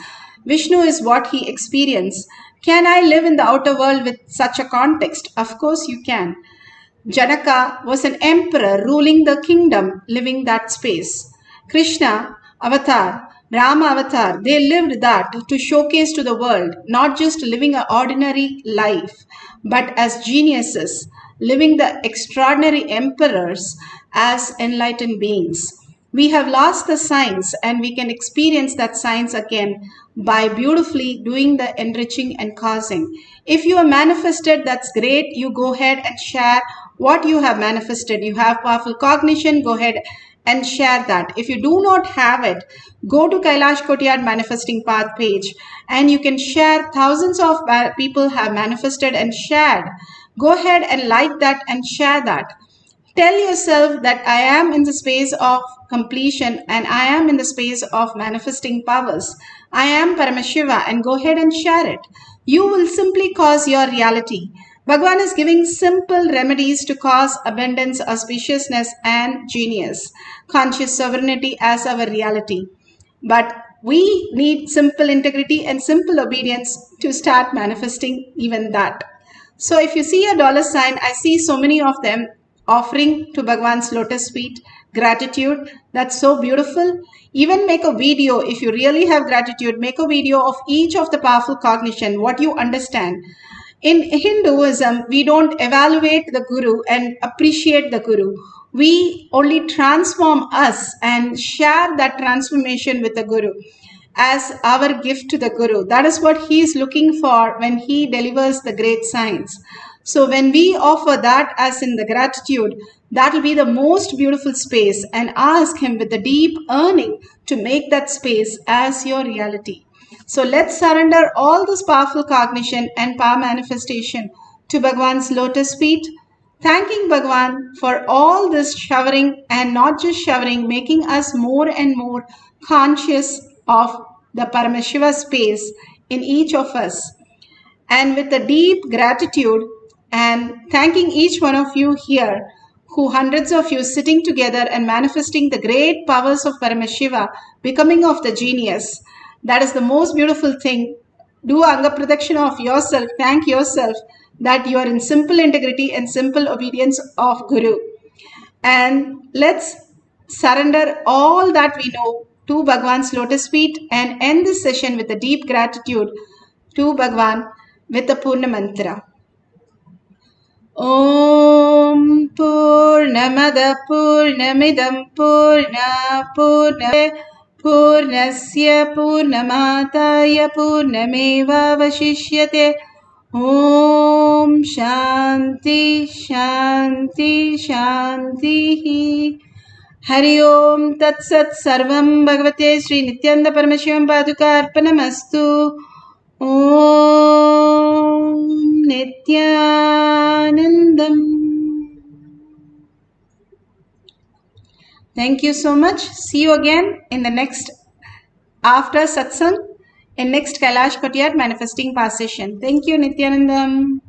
S12: Vishnu is what he experiences. Can I live in the outer world with such a context? Of course you can. Janaka was an emperor ruling the kingdom, living that space. Krishna avatar, Rama avatar, they lived that to showcase to the world, not just living an ordinary life, but as geniuses, living the extraordinary emperors as enlightened beings. We have lost the science, and we can experience that science again by beautifully doing the enriching and causing. If you have manifested, that's great. You go ahead and share what you have manifested. You have powerful cognition, go ahead and share that. If you do not have it, go to Kailash Kotiyar Manifesting Path page and you can share. Thousands of people have manifested and shared. Go ahead and like that and share that. Tell yourself that I am in the space of completion and I am in the space of manifesting powers. I am Paramashiva, and go ahead and share it. You will simply cause your reality. Bhagavan is giving simple remedies to cause abundance, auspiciousness and genius. Conscious sovereignty as our reality. But we need simple integrity and simple obedience to start manifesting even that. So if you see a dollar sign, I see so many of them offering to Bhagavan's lotus feet, gratitude. That's so beautiful. Even make a video. If you really have gratitude, make a video of each of the powerful cognition, what you understand. In Hinduism, we don't evaluate the Guru and appreciate the Guru. We only transform us and share that transformation with the Guru as our gift to the Guru. That is what he is looking for when he delivers the great signs. So when we offer that as in the gratitude, that will be the most beautiful space, and ask him with the deep yearning to make that space as your reality. So let's surrender all this powerful cognition and power manifestation to Bhagavan's lotus feet, thanking Bhagavan for all this showering, and not just showering, making us more and more conscious of the Paramashiva space in each of us. And with a deep gratitude and thanking each one of you here, who hundreds of you sitting together and manifesting the great powers of Paramashiva, becoming of the genius. That is the most beautiful thing. Do Anga Pradakshina of yourself. Thank yourself that you are in simple integrity and simple obedience of Guru. And let's surrender all that we know to Bhagavan's lotus feet and end this session with a deep gratitude to Bhagavan with the Purna Mantra. Om Purnamada Purnamidam Purna Purnasya Purnamataya Purnameva Vashishyate. Om Shanti Shanti Shanti. Hari Om Tat Sat Sarvam Bhagavate Sri Nithyananda Paramashivam Paduka Arpanamastu. Om Thank you so much. See you again in the next, after Satsang, in next Kailash Kotiyar manifesting past session. Thank you, Nithyanandam.